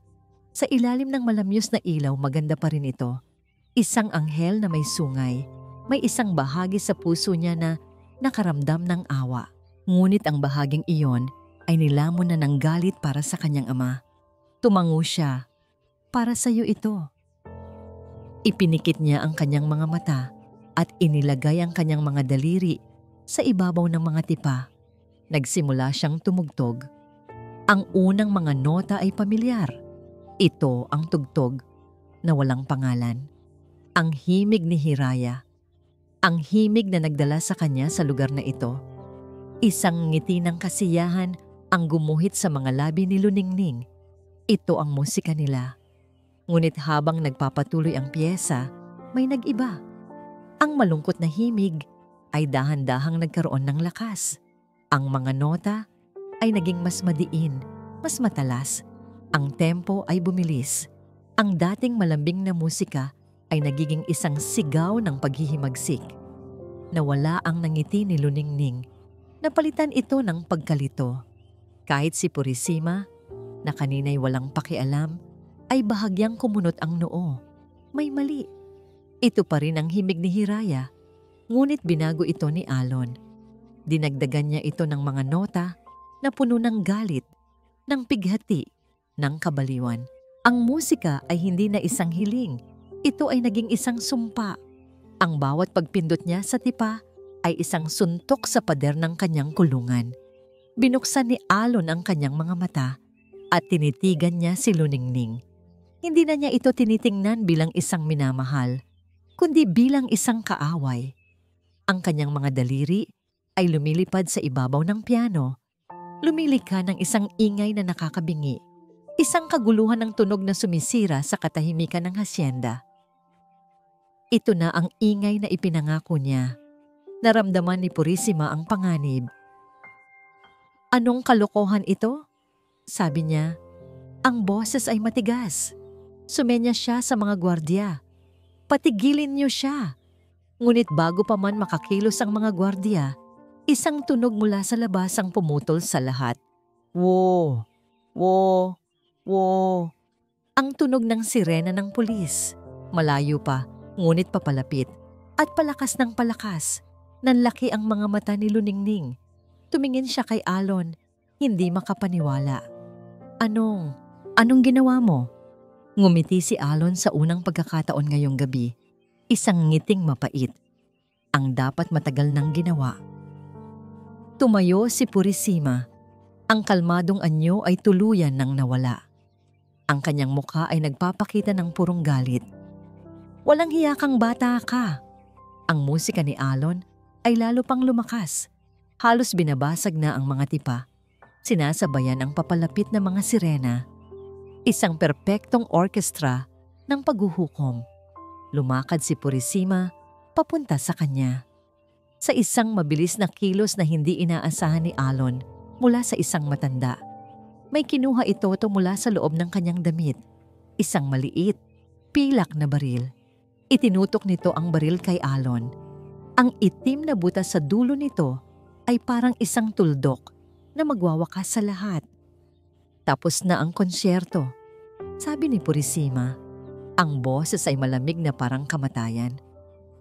Sa ilalim ng malamyos na ilaw, maganda pa rin ito. Isang anghel na may sungay. May isang bahagi sa puso niya na nakaramdam ng awa. Ngunit ang bahaging iyon ay nilamon na ng galit para sa kanyang ama. Tumango siya. "Para sa iyo ito." Ipinikit niya ang kanyang mga mata at inilagay ang kanyang mga daliri sa ibabaw ng mga tipa. Nagsimula siyang tumugtog. Ang unang mga nota ay pamilyar. Ito ang tugtog na walang pangalan. Ang himig ni Hiraya. Ang himig na nagdala sa kanya sa lugar na ito. Isang ngiti ng kasiyahan ang gumuhit sa mga labi ni Luningning. Ito ang musika nila. Ngunit habang nagpapatuloy ang piyesa, may nag-iba. Ang malungkot na himig ay dahan-dahang nagkaroon ng lakas. Ang mga nota ay naging mas madiin, mas matalas. Ang tempo ay bumilis. Ang dating malambing na musika ay nagiging isang sigaw ng paghihimagsik. Nawala ang nangiti ni Luningning. Napalitan ito ng pagkalito. Kahit si Purisima, na kanina'y walang pakialam, ay bahagyang kumunot ang noo. May mali. Ito pa rin ang himig ni Hiraya. Ngunit binago ito ni Alon. Dinagdagan niya ito ng mga nota na puno ng galit, ng pighati, ng kabaliwan. Ang musika ay hindi na isang hiling. Ito ay naging isang sumpa. Ang bawat pagpindot niya sa tipa ay isang suntok sa pader ng kanyang kulungan. Binuksan ni Alon ang kanyang mga mata at tinitigan niya si Luningning. Hindi na niya ito tinitingnan bilang isang minamahal, kundi bilang isang kaaway. Ang kanyang mga daliri ay lumilipad sa ibabaw ng piano. Lumilika ng isang ingay na nakakabingi. Isang kaguluhan ng tunog na sumisira sa katahimikan ng hasyenda. Ito na ang ingay na ipinangako niya. Naramdaman ni Purisima ang panganib. "Anong kalokohan ito?" sabi niya. Ang boses ay matigas. Sumenya siya sa mga gwardiya. "Patigilin niyo siya." Ngunit bago pa man makakilos ang mga gwardiya, isang tunog mula sa labas ang pumutol sa lahat. "Wo! Wo! Wo!" Ang tunog ng sirena ng pulis. Malayo pa, ngunit papalapit. At palakas ng palakas. Nanlaki ang mga mata ni Luningning. Tumingin siya kay Alon, hindi makapaniwala. Anong ginawa mo?" Ngumiti si Alon sa unang pagkakataon ngayong gabi. Isang ngiting mapait. Ang dapat matagal nang ginawa. Tumayo si Purisima. Ang kalmadong anyo ay tuluyan nang nawala. Ang kanyang mukha ay nagpapakita ng purong galit. "Walang hiya kang bata ka." Ang musika ni Alon ay lalo pang lumakas. Halos binabasag na ang mga tipa. Sinasabayan ang papalapit na mga sirena. Isang perpektong orkestra ng paghuhukom. Lumakad si Purisima papunta sa kanya. Sa isang mabilis na kilos na hindi inaasahan ni Alon mula sa isang matanda. May kinuha ito mula sa loob ng kanyang damit. Isang maliit, pilak na baril. Itinutok nito ang baril kay Alon. Ang itim na butas sa dulo nito ay parang isang tuldok na magwawakas sa lahat. Tapos na ang konsyerto, sabi ni Purisima. Ang boses ay malamig na parang kamatayan.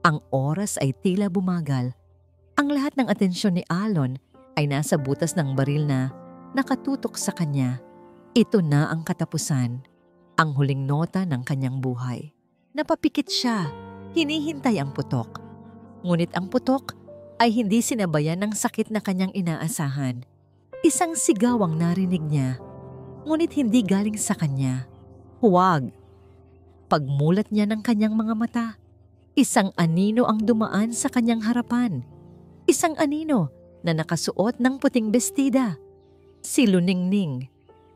Ang oras ay tila bumagal. Ang lahat ng atensyon ni Alon ay nasa butas ng baril na nakatutok sa kanya. Ito na ang katapusan, ang huling nota ng kanyang buhay. Napapikit siya, hinihintay ang putok. Ngunit ang putok ay hindi sinabayan ng sakit na kanyang inaasahan. Isang sigaw ang narinig niya, ngunit hindi galing sa kanya. "Huwag!" Pagmulat niya ng kanyang mga mata, isang anino ang dumaan sa kanyang harapan. Isang anino na nakasuot ng puting bestida. Si Luningning.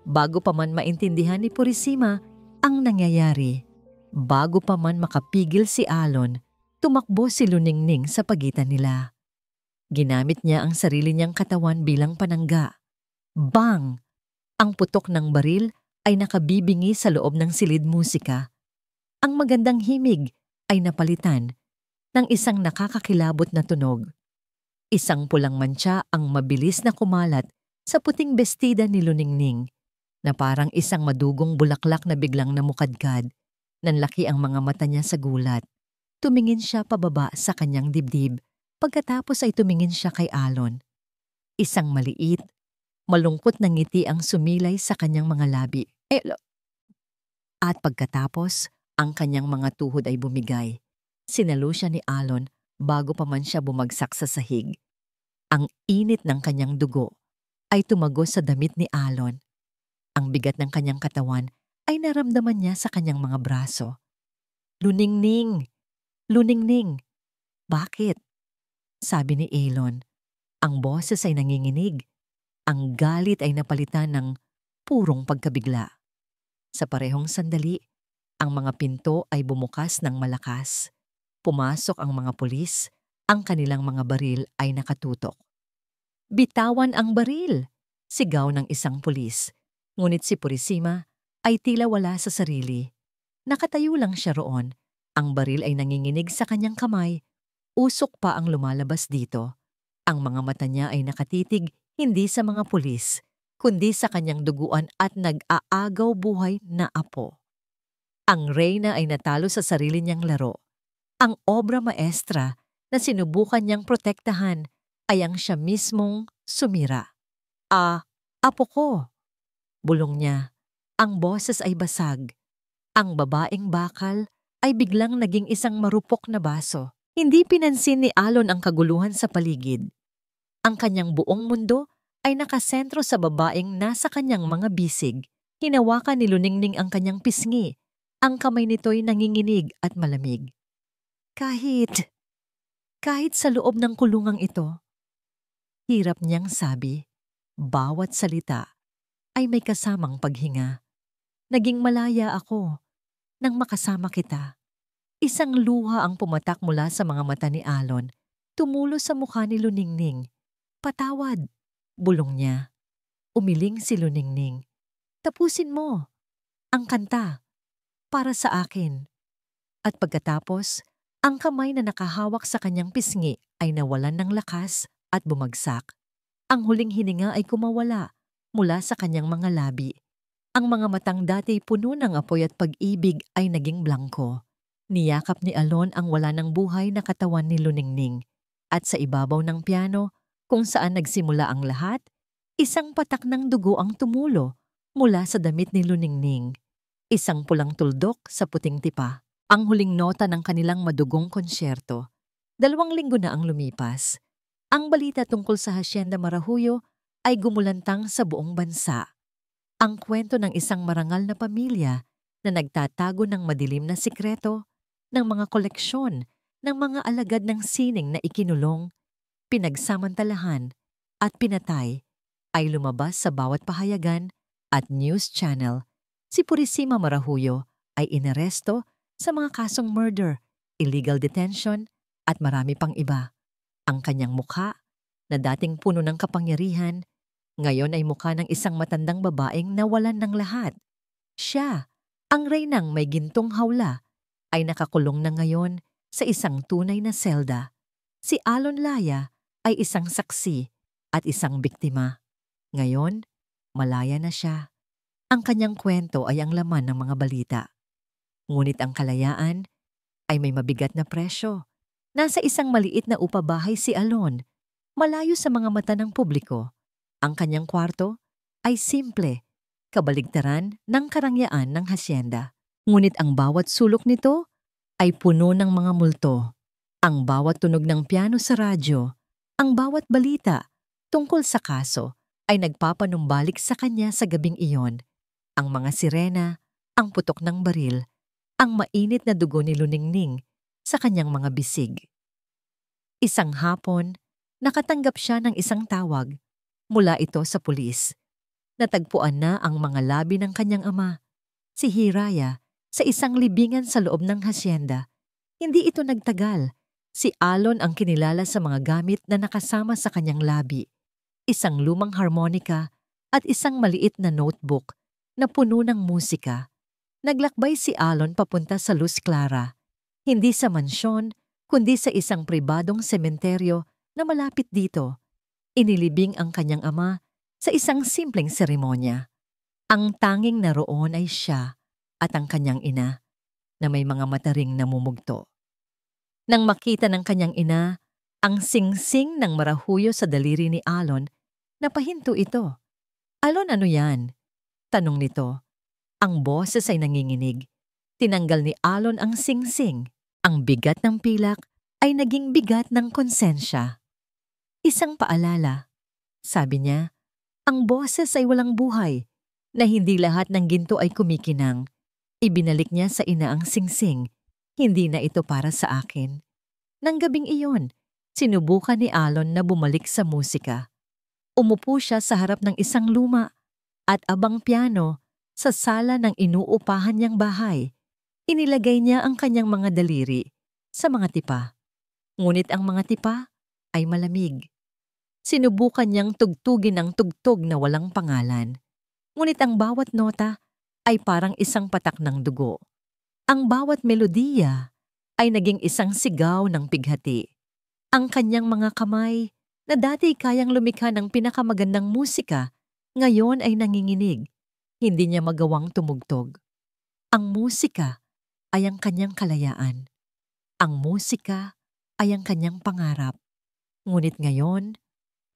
Bago pa man maintindihan ni Purisima ang nangyayari, bago pa man makapigil si Alon, tumakbo si Luningning sa pagitan nila. Ginamit niya ang sarili niyang katawan bilang panangga. Bang! Ang putok ng baril ay nakabibingi sa loob ng silid musika. Ang magandang himig ay napalitan ng isang nakakakilabot na tunog. Isang pulang mantsa ang mabilis na kumalat sa puting bestida ni Luningning na parang isang madugong bulaklak na biglang namukadkad. Nanlaki ang mga mata niya sa gulat. Tumingin siya pababa sa kanyang dibdib, pagkatapos ay tumingin siya kay Alon. Isang maliit, malungkot na ngiti ang sumilay sa kanyang mga labi. At pagkatapos, ang kanyang mga tuhod ay bumigay. Sinalo siya ni Alon bago pa man siya bumagsak sa sahig. Ang init ng kanyang dugo ay tumagos sa damit ni Alon. Ang bigat ng kanyang katawan ay naramdaman niya sa kanyang mga braso. Luningning! Luningning! Bakit? Sabi ni Alon. Ang boses ay nanginginig. Ang galit ay napalitan ng purong pagkabigla. Sa parehong sandali, ang mga pinto ay bumukas ng malakas. Pumasok ang mga pulis, ang kanilang mga baril ay nakatutok. Bitawan ang baril! Sigaw ng isang pulis. Ngunit si Purisima ay tila wala sa sarili. Nakatayo lang siya roon. Ang baril ay nanginginig sa kanyang kamay. Usok pa ang lumalabas dito. Ang mga mata niya ay nakatitig hindi sa mga pulis, kundi sa kanyang duguan at nag-aagaw buhay na apo. Ang reyna ay natalo sa sarili niyang laro. Ang obra maestra na sinubukan niyang protektahan ay ang siya mismong sumira. Apo ko! Bulong niya. Ang boses ay basag. Ang babaeng bakal ay biglang naging isang marupok na baso. Hindi pinansin ni Alon ang kaguluhan sa paligid. Ang kanyang buong mundo ay nakasentro sa babaeng nasa kanyang mga bisig. Hinawakan ni Luningning ang kanyang pisngi. Ang kamay nito'y nanginginig at malamig. Kahit sa loob ng kulungang ito, hirap niyang sabi, bawat salita ay may kasamang paghinga. Naging malaya ako nang makasama kita. Isang luha ang pumatak mula sa mga mata ni Alon, tumulo sa mukha ni Luningning. Patawad, bulong niya. Umiling si Luningning. Tapusin mo ang kanta para sa akin. At pagkatapos, ang kamay na nakahawak sa kanyang pisngi ay nawalan ng lakas at bumagsak. Ang huling hininga ay kumawala mula sa kanyang mga labi. Ang mga matang dati puno ng apoy at pag-ibig ay naging blangko. Niyakap ni Alon ang wala ng buhay na katawan ni Luningning. At sa ibabaw ng piano, kung saan nagsimula ang lahat, isang patak ng dugo ang tumulo mula sa damit ni Luningning. Isang pulang tuldok sa puting tipa. Ang huling nota ng kanilang madugong konsyerto. 2 linggo na ang lumipas. Ang balita tungkol sa Hacienda Marajuyo ay gumulantang sa buong bansa. Ang kwento ng isang marangal na pamilya na nagtatago ng madilim na sikreto, ng mga koleksyon, ng mga alagad ng sining na ikinulong, pinagsamantalahan at pinatay ay lumabas sa bawat pahayagan at news channel. Si Purisima Marajuyo ay inaresto sa mga kasong murder, illegal detention at marami pang iba. Ang kanyang mukha, na dating puno ng kapangyarihan, ngayon ay mukha ng isang matandang babaeng nawalan ng lahat. Siya, ang reynang may gintong hawla, ay nakakulong na ngayon sa isang tunay na selda. Si Alon Laya ay isang saksi at isang biktima. Ngayon, malaya na siya. Ang kanyang kwento ay ang laman ng mga balita. Ngunit ang kalayaan ay may mabigat na presyo. Nasa isang maliit na upabahay si Alon, malayo sa mga mata ng publiko. Ang kanyang kwarto ay simple, kabaligtaran ng karangyaan ng hasyenda. Ngunit ang bawat sulok nito ay puno ng mga multo. Ang bawat tunog ng piano sa radyo, ang bawat balita tungkol sa kaso ay nagpapanumbalik sa kanya sa gabing iyon. Ang mga sirena, ang putok ng baril, ang mainit na dugo ni Luningning sa kanyang mga bisig. Isang hapon, nakatanggap siya ng isang tawag. Mula ito sa pulis. Natagpuan na ang mga labi ng kanyang ama, si Hiraya, sa isang libingan sa loob ng hasyenda. Hindi ito nagtagal. Si Alon ang kinilala sa mga gamit na nakasama sa kanyang labi. Isang lumang harmonika at isang maliit na notebook na puno ng musika. Naglakbay si Alon papunta sa Luz Clara, hindi sa mansyon, kundi sa isang pribadong sementeryo na malapit dito. Inilibing ang kanyang ama sa isang simpleng seremonya. Ang tanging naroon ay siya at ang kanyang ina na may mga mata ring namumugto. Nang makita ng kanyang ina ang singsing ng marahuyo sa daliri ni Alon, napahinto ito. "Alon, ano yan?" tanong nito. Ang boses ay nanginginig. Tinanggal ni Alon ang singsing. Ang bigat ng pilak ay naging bigat ng konsensya. "Isang paalala," sabi niya. Ang boses ay walang buhay, na hindi lahat ng ginto ay kumikinang. Ibinalik niya sa ina ang singsing. "Hindi na ito para sa akin." Nang gabing iyon, sinubukan ni Alon na bumalik sa musika. Umupo siya sa harap ng isang luma at abang piano sa sala ng inuupahan niyang bahay. Inilagay niya ang kanyang mga daliri sa mga tipa. Ngunit ang mga tipa ay malamig. Sinubukan niyang tugtugin ang tugtog na walang pangalan. Ngunit ang bawat nota ay parang isang patak ng dugo. Ang bawat melodiya ay naging isang sigaw ng pighati. Ang kanyang mga kamay na dati kayang lumikha ng pinakamagandang musika, ngayon ay nanginginig. Hindi niya magawang tumugtog. Ang musika ay ang kanyang kalayaan. Ang musika ay ang kanyang pangarap. Ngunit ngayon,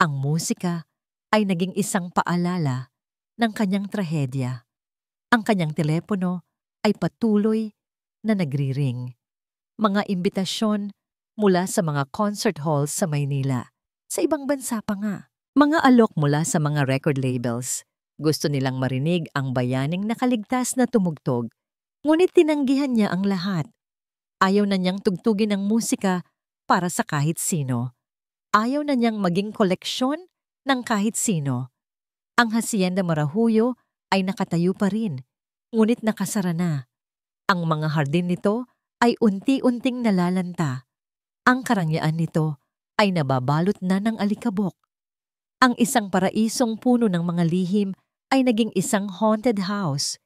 ang musika ay naging isang paalala ng kanyang trahedya. Ang kanyang telepono ay patuloy na nagri-ring. Mga imbitasyon mula sa mga concert halls sa Maynila, sa ibang bansa pa nga. Mga alok mula sa mga record labels. Gusto nilang marinig ang bayaning nakaligtas na tumugtog, ngunit tinanggihan niya ang lahat. Ayaw na niyang tugtugin ang musika para sa kahit sino. Ayaw na niyang maging koleksyon ng kahit sino. Ang Hacienda Marahuyo ay nakatayo pa rin, ngunit nakasara na. Ang mga hardin nito ay unti-unting nalalanta. Ang karangyaan nito ay nababalot na ng alikabok. Ang isang paraisong puno ng mga lihim ay naging isang haunted house.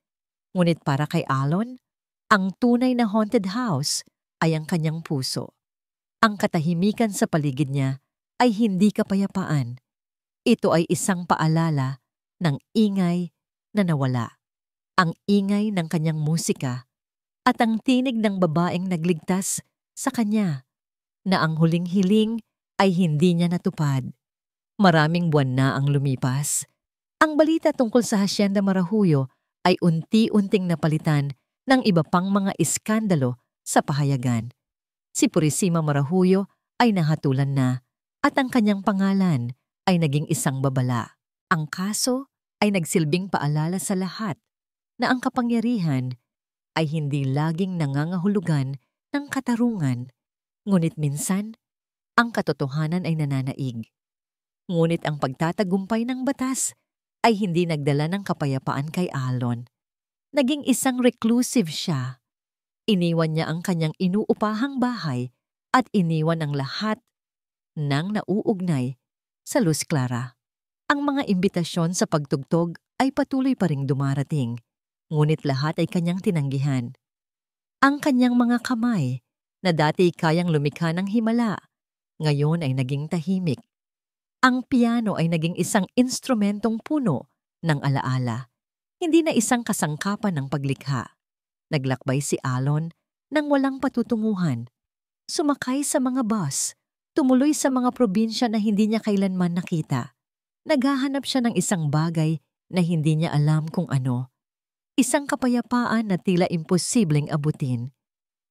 Ngunit para kay Alon, ang tunay na haunted house ay ang kanyang puso. Ang katahimikan sa paligid niya ay hindi kapayapaan. Ito ay isang paalala ng ingay na nawala. Ang ingay ng kanyang musika at ang tinig ng babaeng nagligtas sa kanya na ang huling hiling ay hindi niya natupad. Maraming buwan na ang lumipas. Ang balita tungkol sa Hacienda Marahuyo ay unti-unting napalitan ng iba pang mga iskandalo sa pahayagan. Si Purisima Marahuyo ay nahatulan na at ang kanyang pangalan ay naging isang babala. Ang kaso ay nagsilbing paalala sa lahat na ang kapangyarihan ay hindi laging nangangahulugan ng katarungan, ngunit minsan ang katotohanan ay nananaig. Ngunit ang pagtatagumpay ng batas ay hindi nagdala ng kapayapaan kay Alon. Naging isang reclusive siya. Iniwan niya ang kanyang inuupahang bahay at iniwan ang lahat ng nauugnay sa Luz Clara. Ang mga imbitasyon sa pagtugtog ay patuloy pa ring dumarating, ngunit lahat ay kanyang tinanggihan. Ang kanyang mga kamay na dati kayang lumikha ng himala, ngayon ay naging tahimik. Ang piano ay naging isang instrumentong puno ng alaala, hindi na isang kasangkapan ng paglikha. Naglakbay si Alon nang walang patutunguhan. Sumakay sa mga bus, tumuloy sa mga probinsya na hindi niya kailanman nakita. Naghahanap siya ng isang bagay na hindi niya alam kung ano. Isang kapayapaan na tila imposibleng abutin.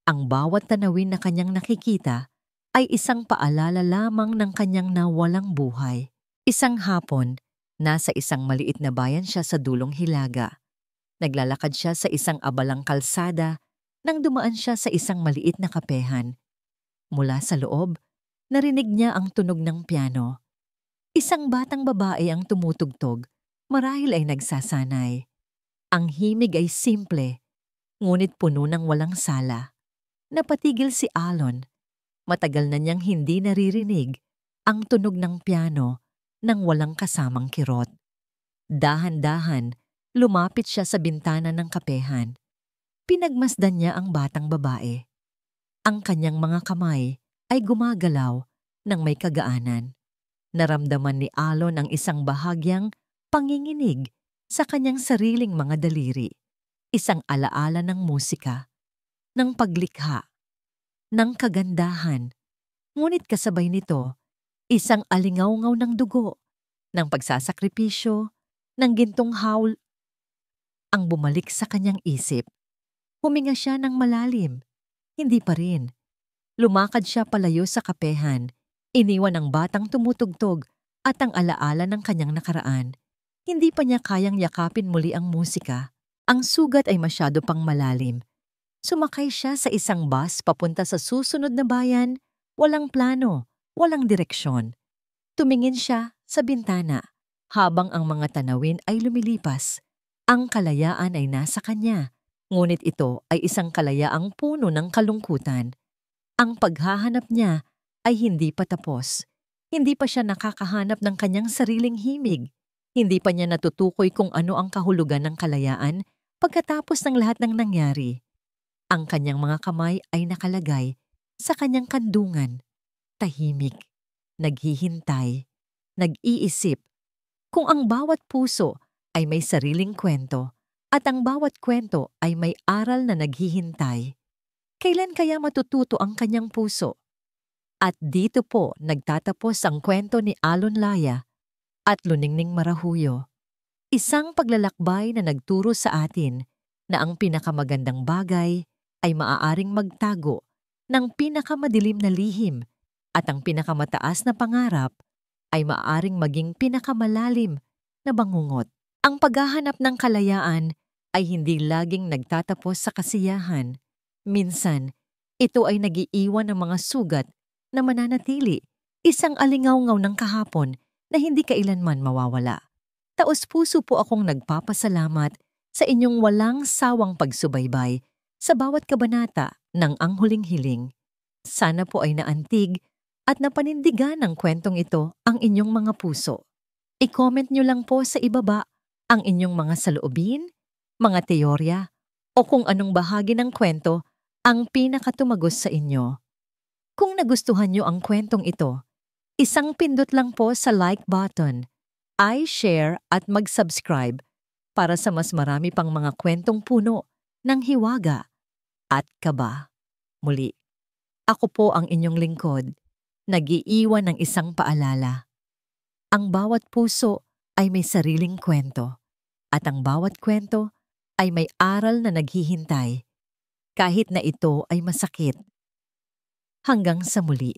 Ang bawat tanawin na kanyang nakikita ay isang paalala lamang ng kanyang nawalang buhay. Isang hapon, nasa isang maliit na bayan siya sa dulong Hilaga. Naglalakad siya sa isang abalang kalsada nang dumaan siya sa isang maliit na kapehan. Mula sa loob, narinig niya ang tunog ng piano. Isang batang babae ang tumutugtog, marahil ay nagsasanay. Ang himig ay simple, ngunit puno ng walang sala. Napatigil si Alon. Matagal na niyang hindi naririnig ang tunog ng piano nang walang kasamang kirot. Dahan-dahan, lumapit siya sa bintana ng kapehan. Pinagmasdan niya ang batang babae. Ang kanyang mga kamay ay gumagalaw ng may kagaanan. Naramdaman ni Alon ang isang bahagyang panginginig sa kanyang sariling mga daliri. Isang alaala ng musika, ng paglikha, ng kagandahan. Ngunit kasabay nito, isang alingawngaw ng dugo, ng pagsasakripisyo, ng gintong hawl ang bumalik sa kanyang isip. Huminga siya ng malalim. Hindi pa rin. Lumakad siya palayo sa kapehan. Iniwan ang batang tumutugtog at ang alaala ng kanyang nakaraan. Hindi pa niya kayang yakapin muli ang musika. Ang sugat ay masyado pang malalim. Sumakay siya sa isang bus papunta sa susunod na bayan. Walang plano, walang direksyon. Tumingin siya sa bintana habang ang mga tanawin ay lumilipas. Ang kalayaan ay nasa kanya, ngunit ito ay isang kalayaang puno ng kalungkutan. Ang paghahanap niya ay hindi pa tapos. Hindi pa siya nakakahanap ng kanyang sariling himig. Hindi pa niya natutukoy kung ano ang kahulugan ng kalayaan pagkatapos ng lahat ng nangyari. Ang kanyang mga kamay ay nakalagay sa kanyang kandungan, tahimik, naghihintay, nag-iisip. Kung ang bawat puso ay may sariling kwento at ang bawat kwento ay may aral na naghihintay, kailan kaya matututo ang kanyang puso? At dito po nagtatapos ang kwento ni Alon Laya at Luningning Marahuyo. Isang paglalakbay na nagturo sa atin na ang pinakamagandang bagay ay maaaring magtago ng pinakamadilim na lihim at ang pinakamataas na pangarap ay maaaring maging pinakamalalim na bangungot. Ang paghahanap ng kalayaan ay hindi laging nagtatapos sa kasiyahan. Minsan, ito ay nagiiwan ng mga sugat na mananatili, isang alingawngaw ng kahapon na hindi kailanman mawawala. Taos-puso po akong nagpapasalamat sa inyong walang sawang pagsubaybay sa bawat kabanata ng Ang Huling Hiling. Sana po ay naantig at napanindigan ng kwentong ito ang inyong mga puso. I-comment nyo lang po sa ibaba ang inyong mga saloobin, mga teorya, o kung anong bahagi ng kwento ang pinakatumagos sa inyo. Kung nagustuhan nyo ang kwentong ito, isang pindot lang po sa like button, i-share at mag-subscribe para sa mas marami pang mga kwentong puno ng hiwaga at kaba. Muli, ako po ang inyong lingkod, nag-iiwan ng isang paalala. Ang bawat puso ay may sariling kwento at ang bawat kwento ay may aral na naghihintay kahit na ito ay masakit. Hanggang sa muli.